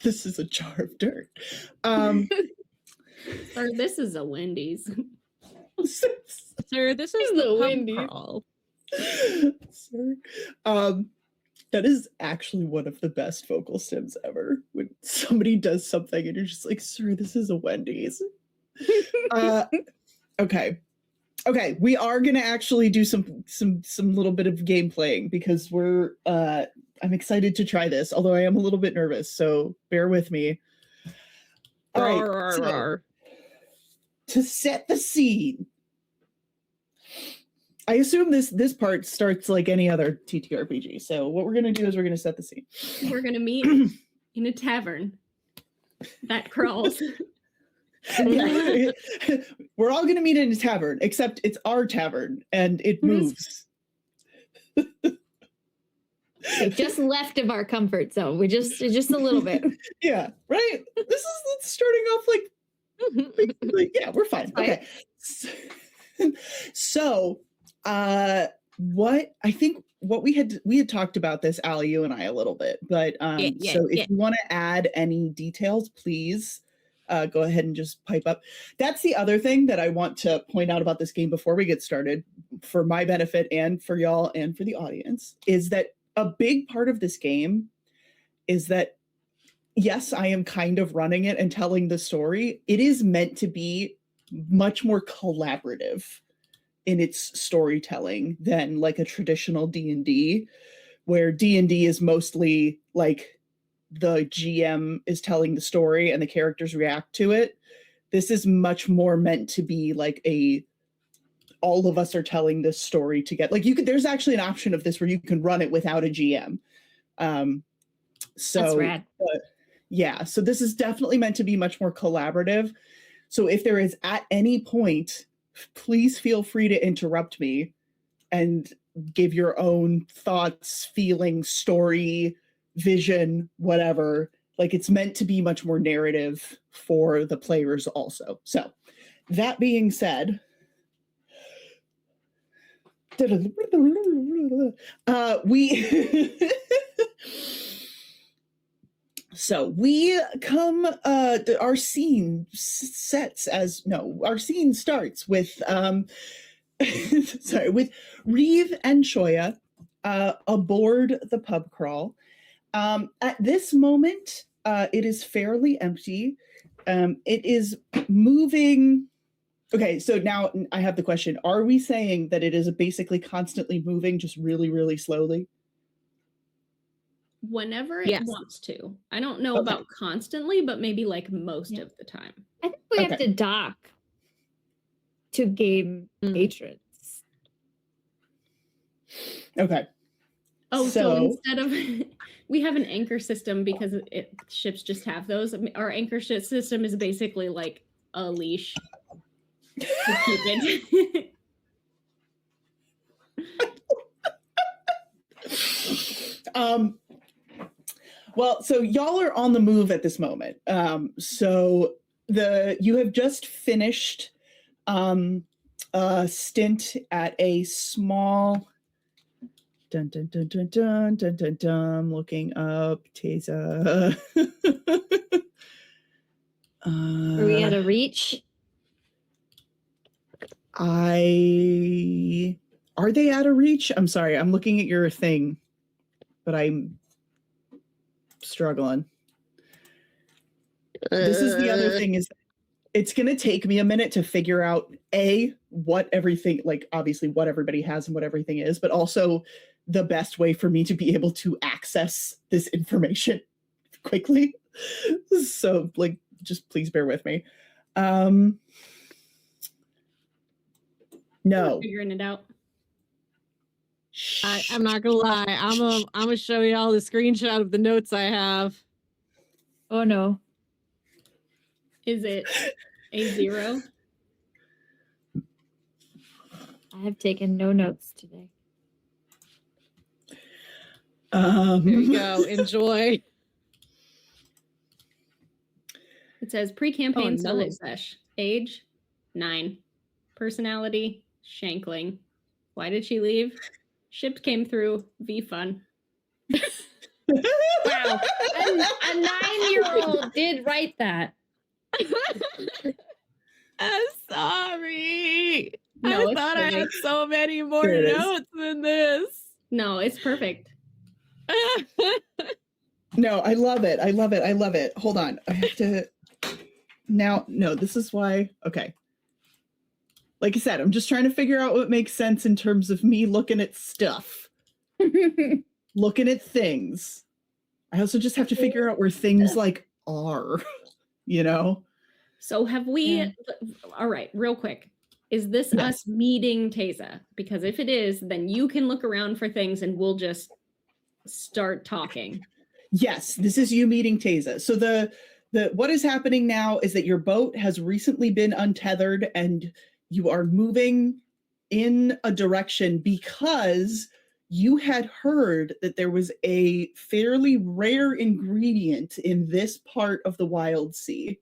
This is a jar of dirt. Or this is a Wendy's. Sir, this is the the Wendy's. pub crawl. Sir. That is actually one of the best vocal stims ever. When somebody does something and you're just like, sir, this is a Wendy's. Okay. We are gonna actually do some little bit of game playing because I'm excited to try this, although I am a little bit nervous, so bear with me. All right. So, to set the scene, I assume this part starts like any other TTRPG. So what we're gonna do is we're gonna set the scene. We're gonna meet in a tavern that crawls. We're all gonna meet in a tavern, except it's our tavern and it moves. Like just left of our comfort zone. We're just a little bit. Yeah, right. This is starting off like yeah, we're fine. Okay. So, what I think what we had talked about this, Allie, you and I a little bit, but so if you want to add any details, please go ahead and just pipe up. That's the other thing that I want to point out about this game before we get started, for my benefit and for y'all and for the audience, is that a big part of this game is that, yes, I am kind of running it and telling the story. It is meant to be much more collaborative in its storytelling than like a traditional D&D, where D&D is mostly like the GM is telling the story and the characters react to it. This is much more meant to be like all of us are telling this story together. Like there's actually an option of this where you can run it without a GM. So that's rad. Yeah, so this is definitely meant to be much more collaborative. So if there is at any point, please feel free to interrupt me and give your own thoughts, feelings, story, vision, whatever. Like it's meant to be much more narrative for the players also. So that being said, we come our scene starts with with Reeve and Shoya aboard the pub crawl. At this moment, it is fairly empty. It is moving. Okay, so now I have the question. Are we saying that it is basically constantly moving, just really, really slowly? Whenever it wants to. I don't know about constantly, but maybe like most of the time. I think we have to dock to game patrons. Okay. Oh, so instead of we have an anchor system because ships just have those. Our anchor system is basically like a leash to keep it. Well, so y'all are on the move at this moment. So you have just finished a stint at a small dun, looking up Teza. Are we at a reach? Are they at a reach? I'm sorry, I'm looking at your thing, but I'm struggling. This is the other thing, is it's going to take me a minute to figure out what everything, like obviously what everybody has and what everything is, but also the best way for me to be able to access this information quickly. So like, just please bear with me. No. We're figuring it out. I'm not gonna lie. I'm gonna show you all the screenshot of the notes I have. Oh no. Is it a 0? I have taken no notes today. There you go. Enjoy. It says pre-campaign solo nice. sesh. Age 9. Personality shankling. Why did she leave? Ship came through. V fun. Wow. A 9-year-old did write that. I'm sorry. No, I thought I had so many more There it is. notes than this. No, it's perfect. No, I love it. I love it. I love it. Hold on. I have to now. No, this is why. Okay. Like I said, I'm just trying to figure out what makes sense in terms of me looking at stuff, looking at things. I also just have to figure out where things like are, you know? So have we, Yeah. all right, real quick. Is this us meeting Teza? Because if it is, then you can look around for things and we'll just start talking. Yes, this is you meeting Teza. So the what is happening now is that your boat has recently been untethered and you are moving in a direction because you had heard that there was a fairly rare ingredient in this part of the Wildsea.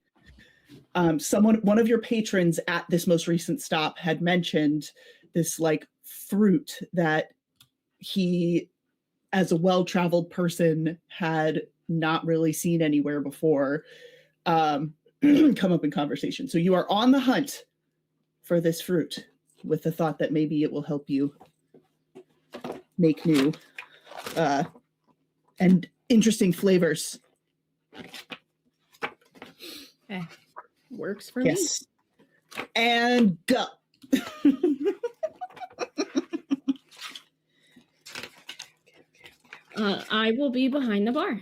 One of your patrons at this most recent stop had mentioned this like fruit that he, as a well-traveled person, had not really seen anywhere before, come up in conversation. So you are on the hunt for this fruit with the thought that maybe it will help you make new and interesting flavors. Okay. Works for me. Yes. And go. I will be behind the bar.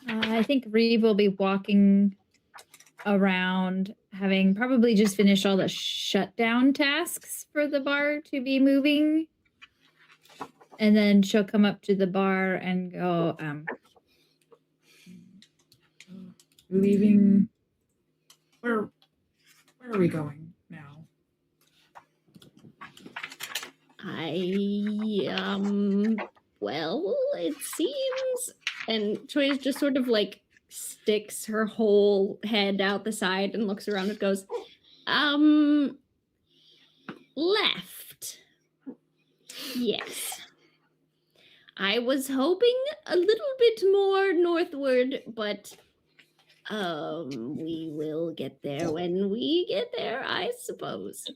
I think Reeve will be walking around, having probably just finished all the shutdown tasks for the bar to be moving. And then she'll come up to the bar and go, leaving. Where are we going now? Well, it seems, and Choi just sort of like sticks her whole head out the side and looks around and goes, left. Yes. I was hoping a little bit more northward, but we will get there when we get there, I suppose.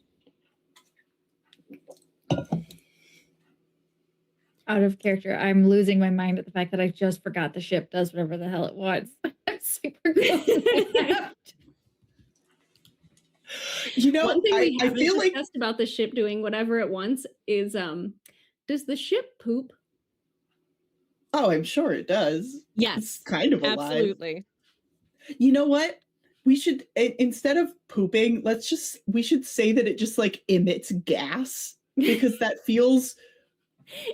out of character, I'm losing my mind at the fact that I just forgot the ship does whatever the hell it wants. I'm super close to that. You know, One thing we I haven't feel like discussed about the ship doing whatever it wants is, does the ship poop? I'm sure it does. It's Yes, kind of alive. absolutely. You know what? We should, instead of pooping, we should say that it just like emits gas because that feels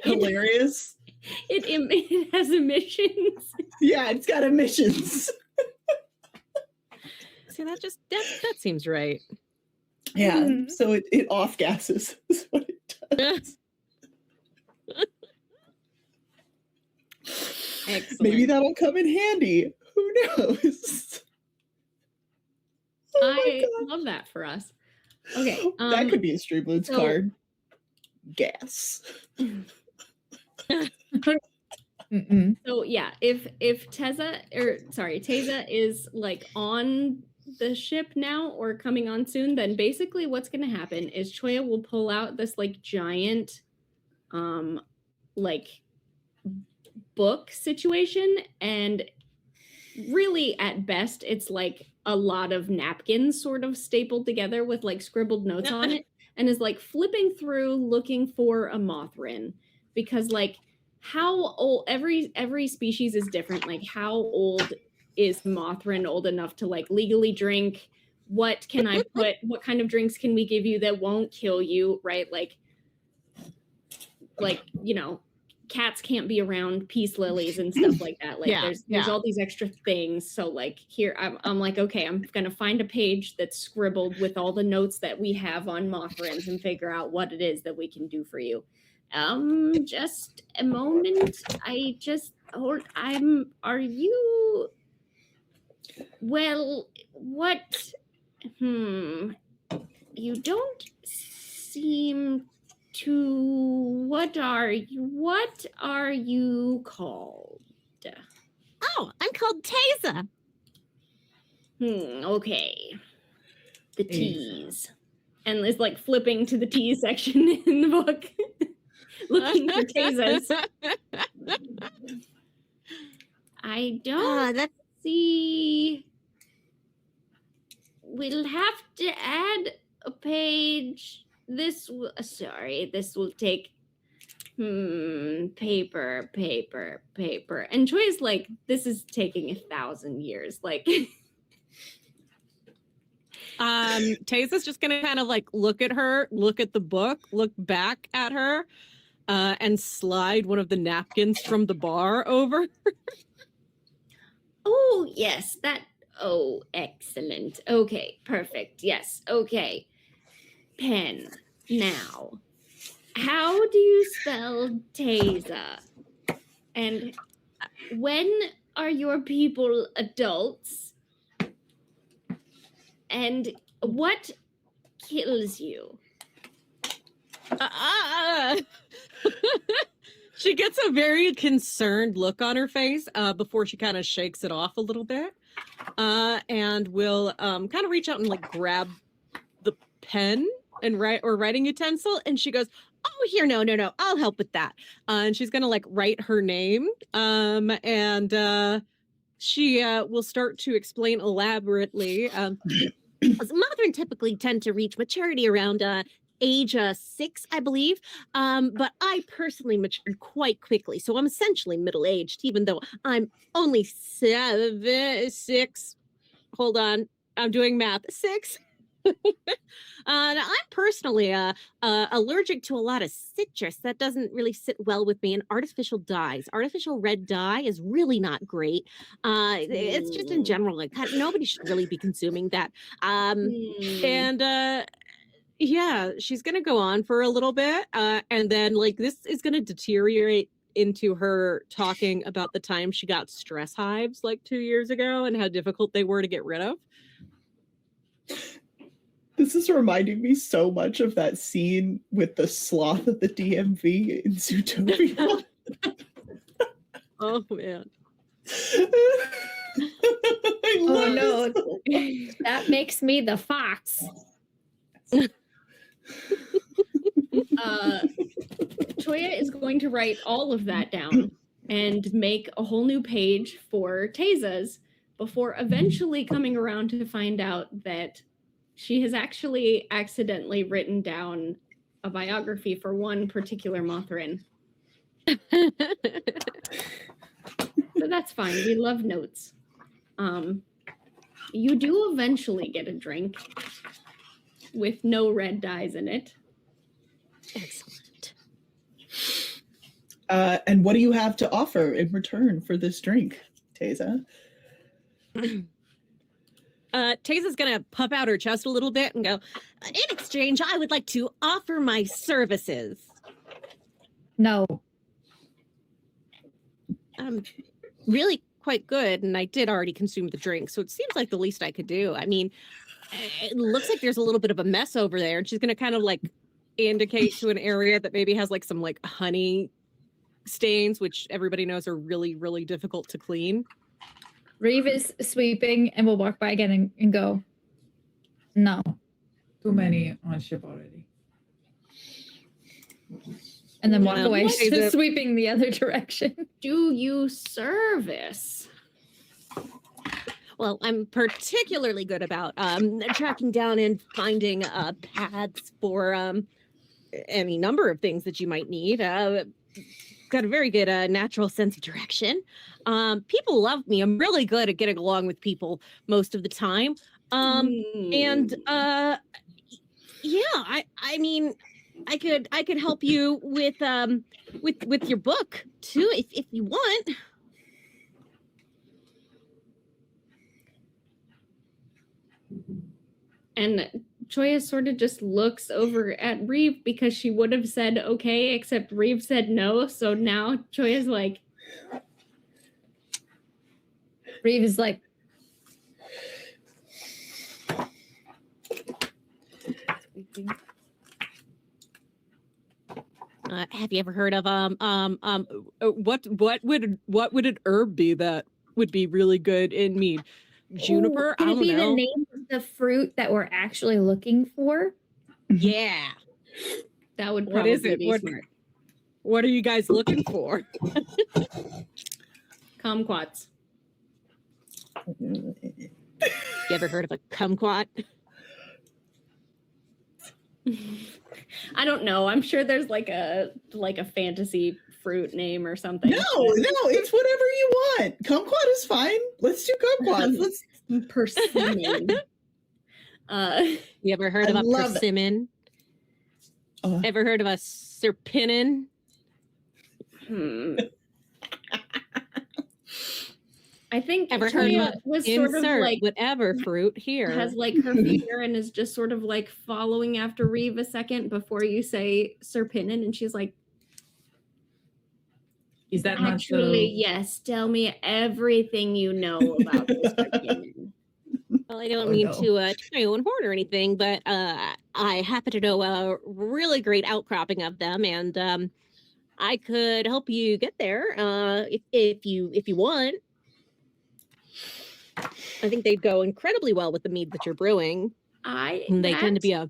hilarious. It has emissions. Yeah, it's got emissions. See, that seems right. Yeah, Mhm. so it off gases is what it does. Excellent. Maybe that'll come in handy. Who knows? Oh my I God. love that for us. Okay. That could be a Streamloots so- card. Gas. Mm-mm. So yeah, if Teza is like on the ship now or coming on soon, then basically what's going to happen is Choya will pull out this like giant like book situation, and really at best it's like a lot of napkins sort of stapled together with like scribbled notes on it, and is like flipping through looking for a Mothrin, because like how old every species is different. Like how old is Mothrin old enough to like legally drink? What can I put, what kind of drinks can we give you that won't kill you, right? Like you know, cats can't be around peace lilies and stuff like that. Like Yeah, there's all these extra things. So like here I'm like, okay, I'm gonna find a page that's scribbled with all the notes that we have on Mothrins and figure out what it is that we can do for you. Just a moment. Are you, well, what, you don't seem to, what are you called? Oh, I'm called Teza. Okay. The Teza. T's. And is like flipping to the T section in the book. Looking for Tezas. I don't That's see. We'll have to add a page. This will take paper. And Troy's like, this is taking 1,000 years. Like Teza's just gonna kind of like look at her, look at the book, look back at her, and slide one of the napkins from the bar over. oh yes, oh excellent. Okay, perfect. Yes, okay. Pen now. How do you spell Teza? And when are your people adults? And what kills you? She gets a very concerned look on her face before she kind of shakes it off a little bit, and will kind of reach out and like grab the pen and writing utensil, and she goes, "Oh, here, no, I'll help with that." And she's gonna like write her name, and she will start to explain elaborately. Mothern typically tend to reach maturity around age 6, I believe. But I personally matured quite quickly, so I'm essentially middle-aged, even though I'm only 6. Hold on, I'm doing math. 6. I'm personally allergic to a lot of citrus. That doesn't really sit well with me. And artificial dyes. Artificial red dye is really not great. It's just in general, like nobody should really be consuming that. And yeah, she's gonna go on for a little bit, and then like this is gonna deteriorate into her talking about the time she got stress hives like 2 years ago and how difficult they were to get rid of. This is reminding me so much of that scene with the sloth at the DMV in Zootopia. Oh man. I Oh love no, this. that makes me the fox. Choya is going to write all of that down and make a whole new page for Teza's before eventually coming around to find out that she has actually accidentally written down a biography for one particular Mothrin. So that's fine. We love notes. You do eventually get a drink with no red dyes in it. Excellent. And what do you have to offer in return for this drink, Teza? Teza's gonna puff out her chest a little bit and go, "In exchange, I would like to offer my services." No. Really quite good, and I did already consume the drink, so it seems like the least I could do. I mean, it looks like there's a little bit of a mess over there, and she's gonna kind of like indicate to an area that maybe has like some like honey stains, which everybody knows are really, really difficult to clean. Reeve is sweeping and will walk by again and go, no. Too many on ship already. And then walk Yeah, away, is it- sweeping the other direction. Do you service? Well, I'm particularly good about tracking down and finding paths for any number of things that you might need. Got a very good natural sense of direction. People love me. I'm really good at getting along with people most of the time. And yeah, I mean, I could help you with your book too, if you want. And Choya sort of just looks over at Reeve because she would have said okay, except Reeve said no. So now Choya's like, Reeve is like, Have you ever heard of what would an herb be that would be really good in mead? Juniper? Could I it don't be know. the name of the fruit that we're actually looking for? Yeah. that would What probably is it? be What- smart. What are you guys looking for? Kumquats. You ever heard of a kumquat? I don't know. I'm sure there's like a fantasy fruit name or something. No, it's whatever you want. Kumquat is fine. Let's do kumquats. Let's. Persimmon. You ever heard I of a love it. persimmon? Uh, Ever heard of a serpinnon? Hmm. I think Ever heard Toya of was sort of insert like whatever fruit here? has like her finger and is just sort of like following after Reeve a second before you say Serpinnin, and she's like, Is that actually, not yes, tell me everything you know about this Serpinnin. Well, I don't Oh, mean no. to toot my own horn or anything, but I happen to know a really great outcropping of them, and I could help you get there if you want. I think they'd go incredibly well with the mead that you're brewing. They tend to be a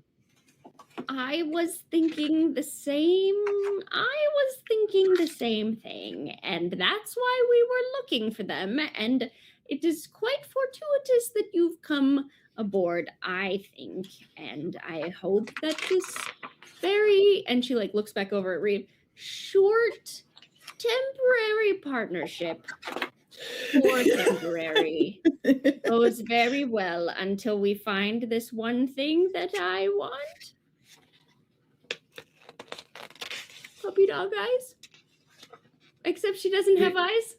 I was thinking the same. I was thinking the same thing, and that's why we were looking for them. And it is quite fortuitous that you've come aboard, I think. And I hope that this very, and she like looks back over at Reeve, short temporary partnership or temporary goes very well until we find this one thing that I want. Puppy dog eyes. Except she doesn't have eyes.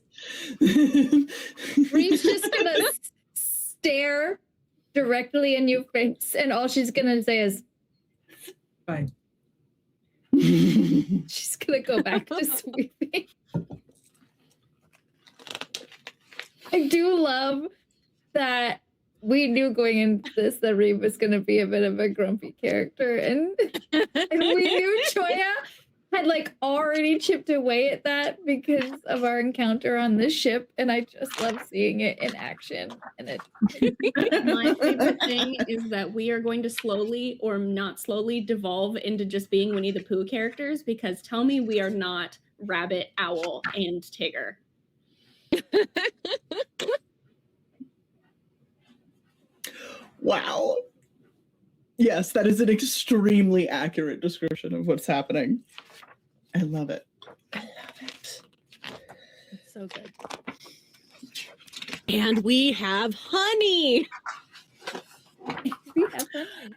Reeve's just gonna stare directly in your face, and all she's gonna say is, fine? she's gonna go back to sweeping. I do love that we knew going into this that Reeve was gonna be a bit of a grumpy character, and we knew Choya had like already chipped away at that because of our encounter on this ship, and I just love seeing it in action. And it My favorite thing is that we are going to slowly or not slowly devolve into just being Winnie the Pooh characters, because tell me we are not Rabbit, Owl, and Tigger. Wow. Yes, that is an extremely accurate description of what's happening. I love it. I love it. it's so good. and we have honey. We have fun.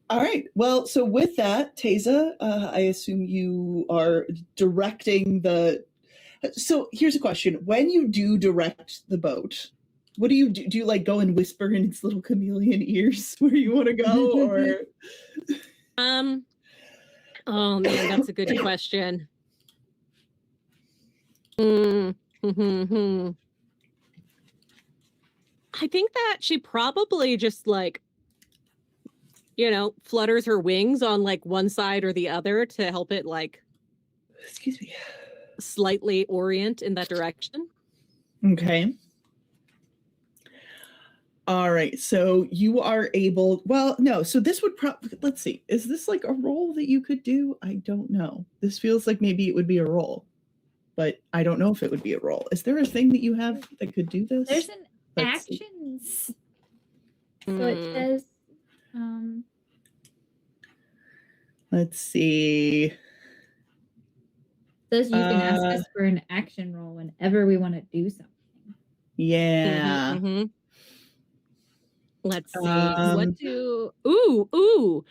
All right. Well, so with that, Teza, I assume you are directing the. So here's a question: when you do direct the boat, what do you do? Do you like go and whisper in its little chameleon ears where you want to go, or? Oh man, that's a good question. I think that she probably just like, flutters her wings on like one side or the other to help it like Excuse me. slightly orient in that direction. Okay. All right. So you are able. Well, no. So this would probably. Let's see. Is this like a role that you could do? I don't know. This feels like maybe it would be a role, but I don't know if it would be a role. Is there a thing that you have that could do this? There's an Let's see. actions. So it says, Let's see. says you can ask us for an action roll whenever we want to do something. Yeah. Let's see. What do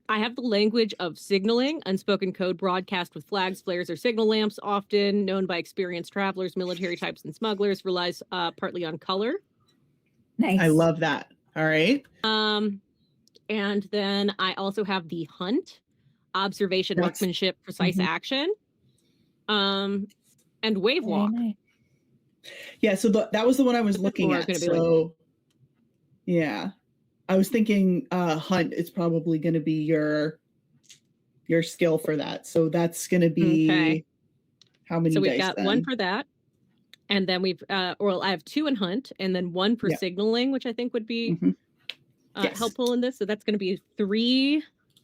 I have the language of signaling, unspoken code broadcast with flags, flares, or signal lamps, often known by experienced travelers, military types, and smugglers, relies partly on color. Nice. I love that. All right. And then I also have the hunt, observation, That's- marksmanship, precise action, and wave Very walk. nice. Yeah. So that was the one I was looking Or at. gonna be like- So yeah, I was thinking hunt is probably going to be your skill for that. So that's going to be Okay. how many So we've dice got then? one for that. And then I have 2 in hunt, and then 1 for Yeah. signaling, which I think would be Mhm. Yes. helpful in this. So that's going to be 3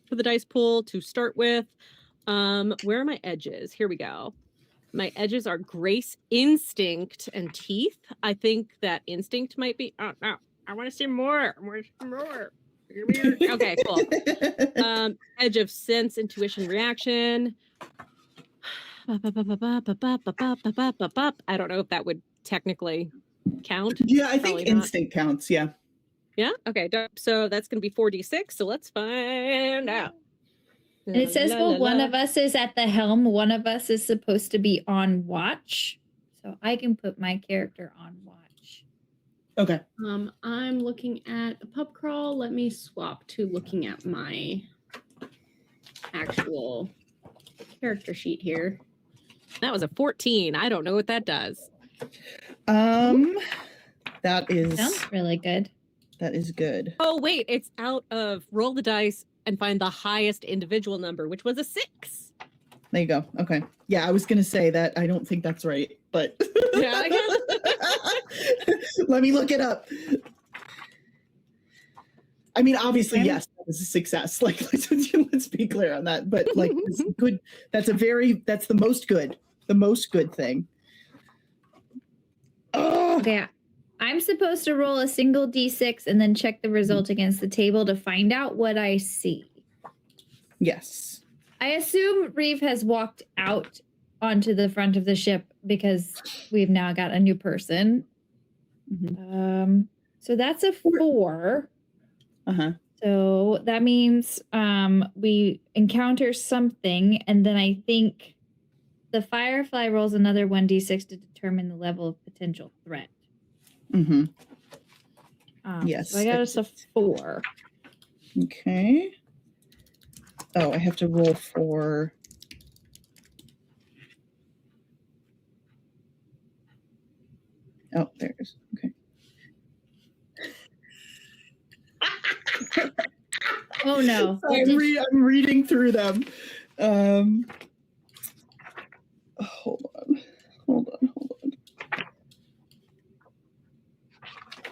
for the dice pool to start with. Where are my edges? Here we go. My edges are grace, instinct, and teeth. I think that instinct might be. Oh, no. I want to see more. I want to see more. Okay, cool. Edge of sense, intuition, reaction. I don't know if that would technically count. Yeah, I think Probably not. instinct counts. Yeah. Yeah. Okay. So that's going to be 4d6. So let's find out. And it says, well, one of us is at the helm, one of us is supposed to be on watch. So I can put my character on watch. Okay. I'm looking at the pub crawl. Let me swap to looking at my actual character sheet here. That was a 14. I don't know what that does. That is Sounds really good. that is good. Oh, wait, it's out of roll the dice and find the highest individual number, which was a 6. There you go. Okay. Yeah, I was gonna say that I don't think that's right, but Yeah, I let me look it up. I mean, obviously, Okay. yes, that was a success. Like, let's be clear on that. But like, it's good. That's the most good thing. Oh, Okay. I'm supposed to roll a single d6 and then check the result against the table to find out what I see. yes. I assume Reeve has walked out onto the front of the ship because we've now got a new person. So that's a 4. Uh-huh. So that means we encounter something, and then I think the Firefly rolls another 1d6 to determine the level of potential threat. Mm-hmm. Yes. So I got us a 4. Okay. Oh, I have to roll for. Oh, there it is. Okay. Oh no. I'm reading through them. Hold on.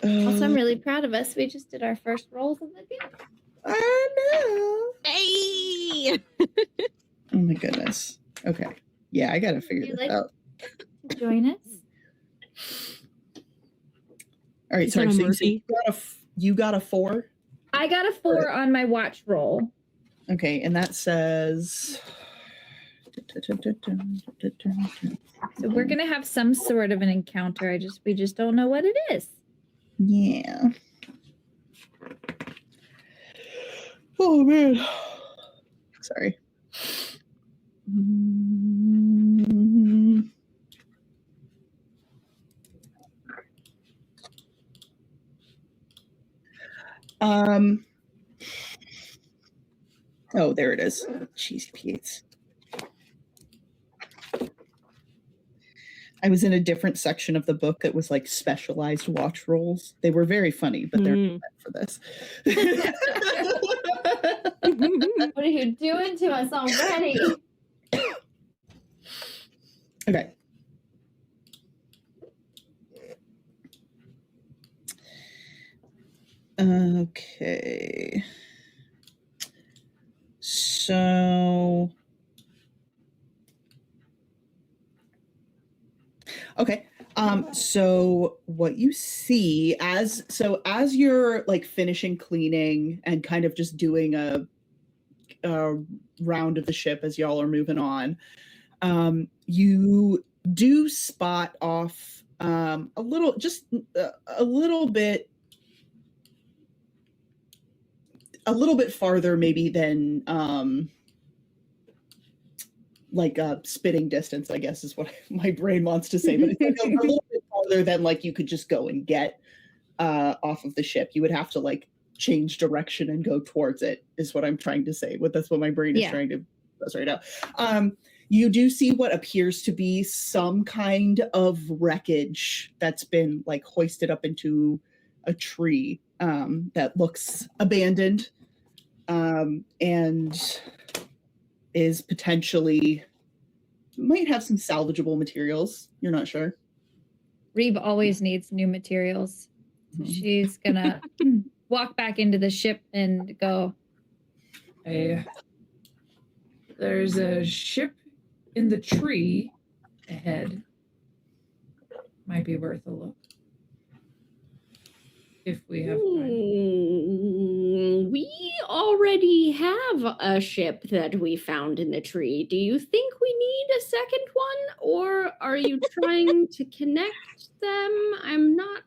Also, I'm really proud of us. We just did our first rolls of the game. I know. Hey! Oh my goodness. Okay. Yeah, I gotta figure You this like- out. Join us. All right, Is sorry. that a So you said Murphy? you got a 4? I got a 4 on my watch roll. Okay, and that says. So we're gonna have some sort of an encounter. We just don't know what it is. Yeah. Oh man. Sorry. Oh, there it is. Cheesy Pete's. I was in a different section of the book that was like specialized watch rolls. They were very funny, but they're not meant for this. What are you doing to us already? Okay. Okay. So. Okay. So what you see as you're like finishing cleaning and kind of just doing a round of the ship as y'all are moving on, you do spot off a little bit farther maybe than like a spitting distance, I guess is what my brain wants to say, but it's like a little bit farther than like you could just go and get off of the ship. You would have to like change direction and go towards it, is what I'm trying to say. That's what my brain is trying to does right now. You do see what appears to be some kind of wreckage that's been like hoisted up into a tree that looks abandoned and is potentially might have some salvageable materials. You're not sure. Reeve always needs new materials. She's gonna walk back into the ship and go, Hey, there's a ship in the tree ahead. Might be worth a look. If we have time. We already have a ship that we found in the tree. Do you think we need a second one, or are you trying to connect them? I'm not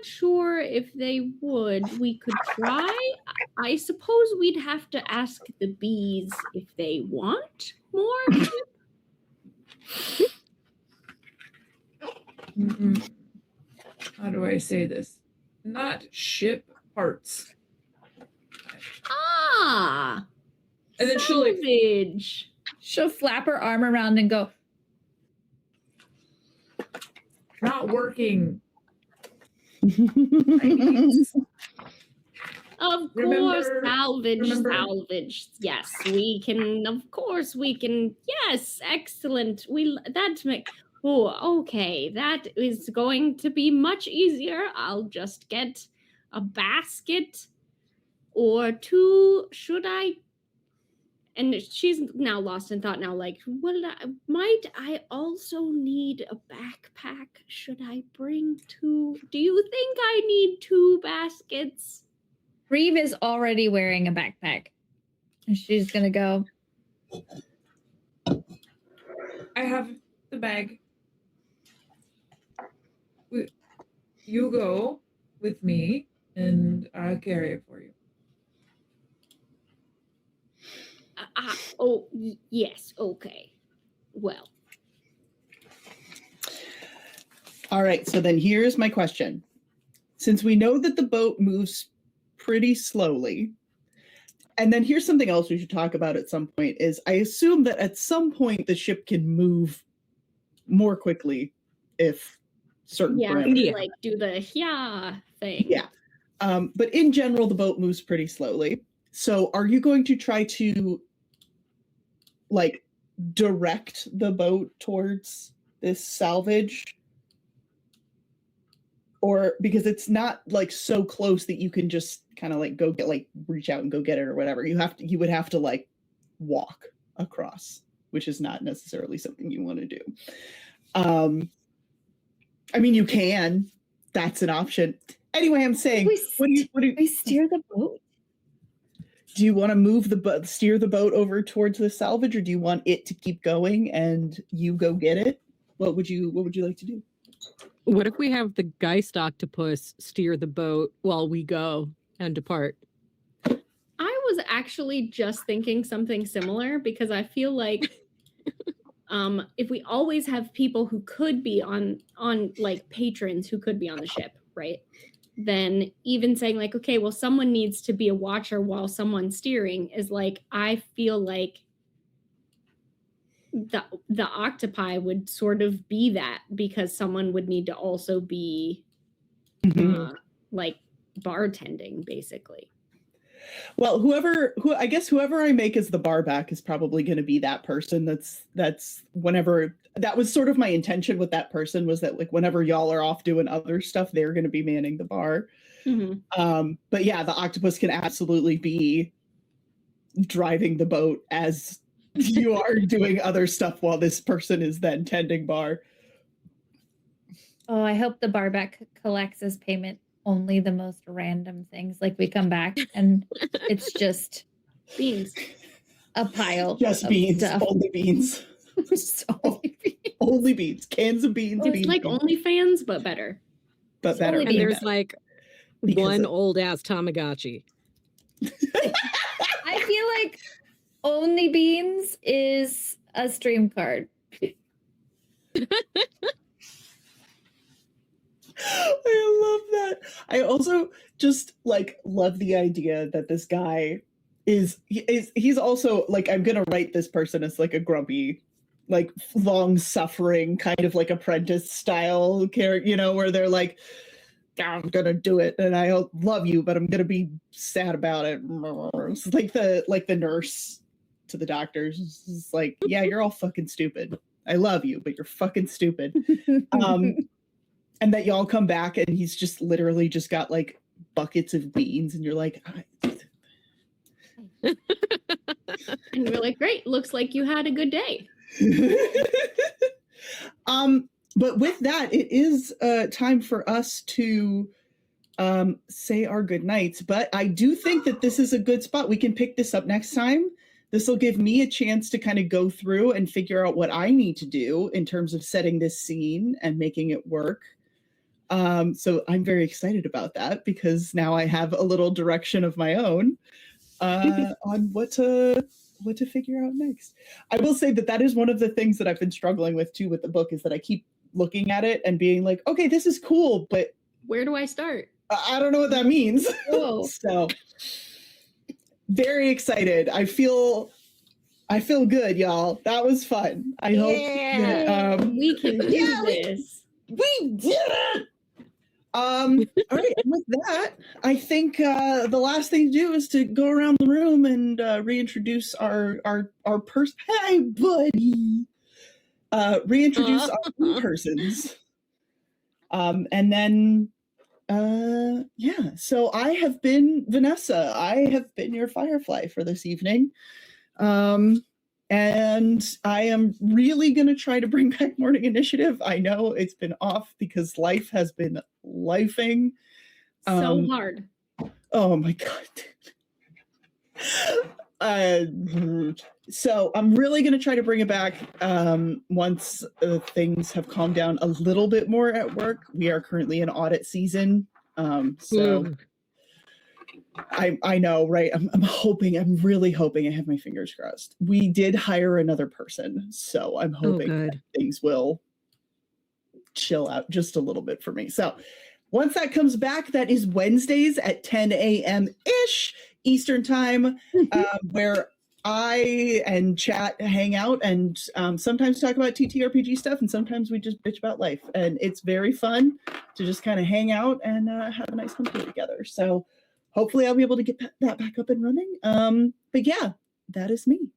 sure if they would. We could try. I suppose we'd have to ask the bees if they want more ship. How do I say this? Not ship parts. Ah, And then she'll like, salvage. She'll flap her arm around and go, not working. Of course, Remember- salvage. Yes, we can. Of course, we can. Yes, excellent. That make. Oh, okay. That is going to be much easier. I'll just get a basket or two. Should I? And she's now lost in thought. Now, like, might I also need a backpack? Should I bring two? Do you think I need two baskets? Reeve is already wearing a backpack. And she's going to go, I have the bag. You go with me, and I'll carry it for you. Yes, okay. Well, All right, so then here's my question. Since we know that the boat moves pretty slowly, and then here's something else we should talk about at some point, is I assume that at some point the ship can move more quickly if certain yeah, parameters. Yeah. like do the thing. Yeah. But in general, the boat moves pretty slowly. So are you going to try to like direct the boat towards this salvage? Or because it's not like so close that you can just kind of like go get like reach out and go get it or whatever. You would have to like walk across, which is not necessarily something you want to do. I mean, you can. That's an option. Anyway, I'm saying, we steer the boat. do you want to move the boat, steer the boat over towards the salvage, or do you want it to keep going and you go get it? What would you like to do? What if we have the Geist octopus steer the boat while we go and depart? I was actually just thinking something similar because I feel like if we always have people who could be on like patrons who could be on the ship, right? Then even saying like, okay, well, someone needs to be a watcher while someone's steering is like, I feel like the octopi would sort of be that because someone would need to also be like bartending basically. Well, whoever I make as the bar back is probably going to be that person. That's whenever that was sort of my intention with that person was that like whenever y'all are off doing other stuff, they're going to be manning the bar. But yeah, the octopus can absolutely be driving the boat as you are doing other stuff while this person is then tending bar. Oh, I hope the barback collects as payment only the most random things. Like we come back and it's just Beans. a pile Just of beans, stuff. only beans. Just only beans. Only beans, cans of beans. It's beans, like beans, OnlyFans, but better. but better. only And beans. there's like Because one of- old ass Tamagotchi. I feel like only beans is a stream card. I love that. I also just like love the idea that this guy he's also like, I'm gonna write this person as like a grumpy, like long suffering kind of like apprentice style character, you know, where they're like, I'm gonna do it and I love you, but I'm gonna be sad about it. It's like the nurse to the doctors. It's like, yeah, you're all fucking stupid. I love you, but you're fucking stupid. And that y'all come back and he's just literally just got like buckets of beans and you're like, And we're like, great, looks like you had a good day. But with that, it is time for us to say our good nights. But I do think that this is a good spot. We can pick this up next time. This will give me a chance to kind of go through and figure out what I need to do in terms of setting this scene and making it work. So I'm very excited about that because now I have a little direction of my own on what to figure out next. I will say that is one of the things that I've been struggling with too with the book is that I keep looking at it and being like, okay, this is cool, but Where do I start? I don't know what that means. Whoa. So very excited. I feel good, y'all. That was fun. I hope that, We can do this. we did it. All right. And with that, I think the last thing to do is to go around the room and reintroduce our person. Hey, buddy. Reintroduce our new persons. And then yeah. So I have been Vanessa. I have been your Firefly for this evening. And I am really going to try to bring back Morning Initiative. I know it's been off because life has been lifing. So hard. Oh my God. So I'm really going to try to bring it back once things have calmed down a little bit more at work. We are currently in audit season. So I know, right? I'm really hoping, I have my fingers crossed. We did hire another person, so I'm hoping that things will chill out just a little bit for me. So once that comes back, that is Wednesdays at 10 a.m.-ish Eastern time, where I and chat hang out and sometimes talk about TTRPG stuff, and sometimes we just bitch about life. And it's very fun to just kind of hang out and have a nice company together. So hopefully I'll be able to get that back up and running. But yeah, that is me.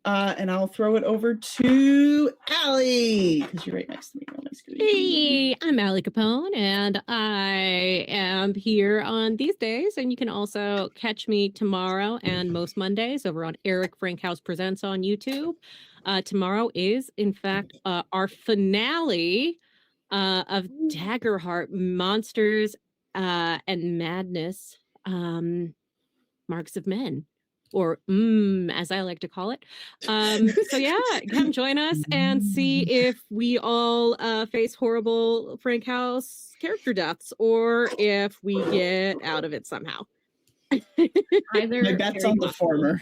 And I'll throw it over to Allie, because you're right next to me. Real nice. Hey, I'm Allie Capone, and I am here on these days. And you can also catch me tomorrow and most Mondays over on Eric Frankhouse Presents on YouTube. Tomorrow is, in fact, our finale of Daggerheart Monsters and Madness. Marks of Men, or as I like to call it. So yeah, come join us and see if we all face horrible Frank House character deaths, or if we get out of it somehow. Either My bet's on the former.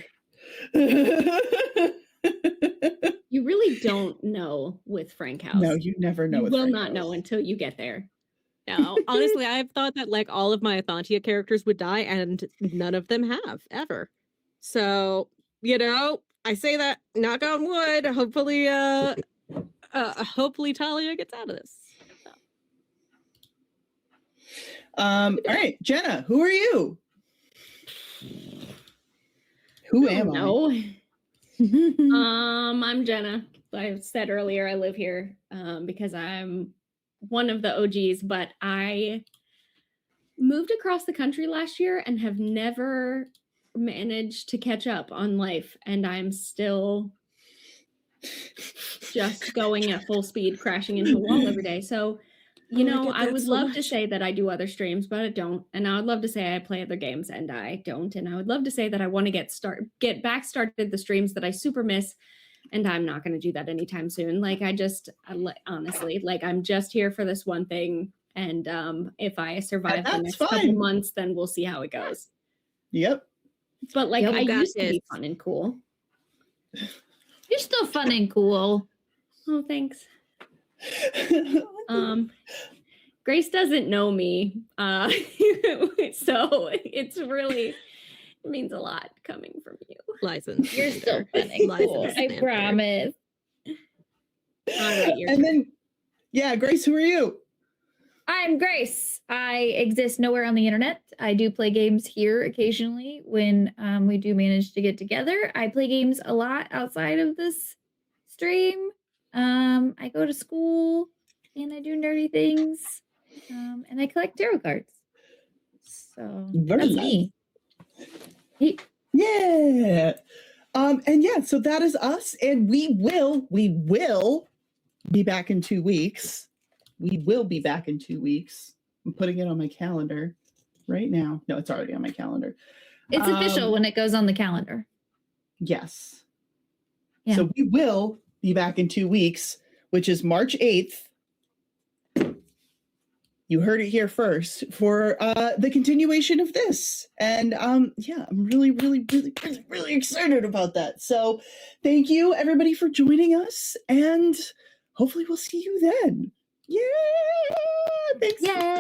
You really don't know with Frank House. No, you never know. You with will Frank not House. know until you get there. No, honestly, I've thought that like all of my Athantia characters would die, and none of them have ever. So, you know, I say that, knock on wood. Hopefully, hopefully Talia gets out of this. All right, Jenna, who are you? Who am I? I'm Jenna. I said earlier I live here because I'm one of the OGs, but I moved across the country last year and have never managed to catch up on life, and I'm still just going at full speed, crashing into a wall every day. So, you know, I would love to say that I do other streams, but I don't. And I would love to say I play other games, and I don't. And I would love to say that I want to get back started the streams that I super miss, and I'm not going to do that anytime soon. Like honestly, like I'm just here for this one thing, and if I survive the next couple months, then we'll see how it goes. Yep. But like I used to be fun and cool. You're still fun and cool. Oh, thanks. Grace doesn't know me, so it's really, it means a lot coming from you. License. You're still fun and cool. I promise. All right, and then, yeah, Grace, who are you? I'm Grace. I exist nowhere on the internet. I do play games here occasionally when we do manage to get together. I play games a lot outside of this stream. I go to school and I do nerdy things. And I collect tarot cards. So that's me. Hey. Yeah. And yeah, so that is us, and we will be back in 2 weeks. We will be back in 2 weeks. I'm putting it on my calendar right now. No, it's already on my calendar. It's official when it goes on the calendar. Yes. Yeah. So we will be back in 2 weeks, which is March 8th. You heard it here first for the continuation of this. And yeah, I'm really excited about that. So thank you everybody for joining us, and hopefully we'll see you then. Yeah. Thanks. Yay!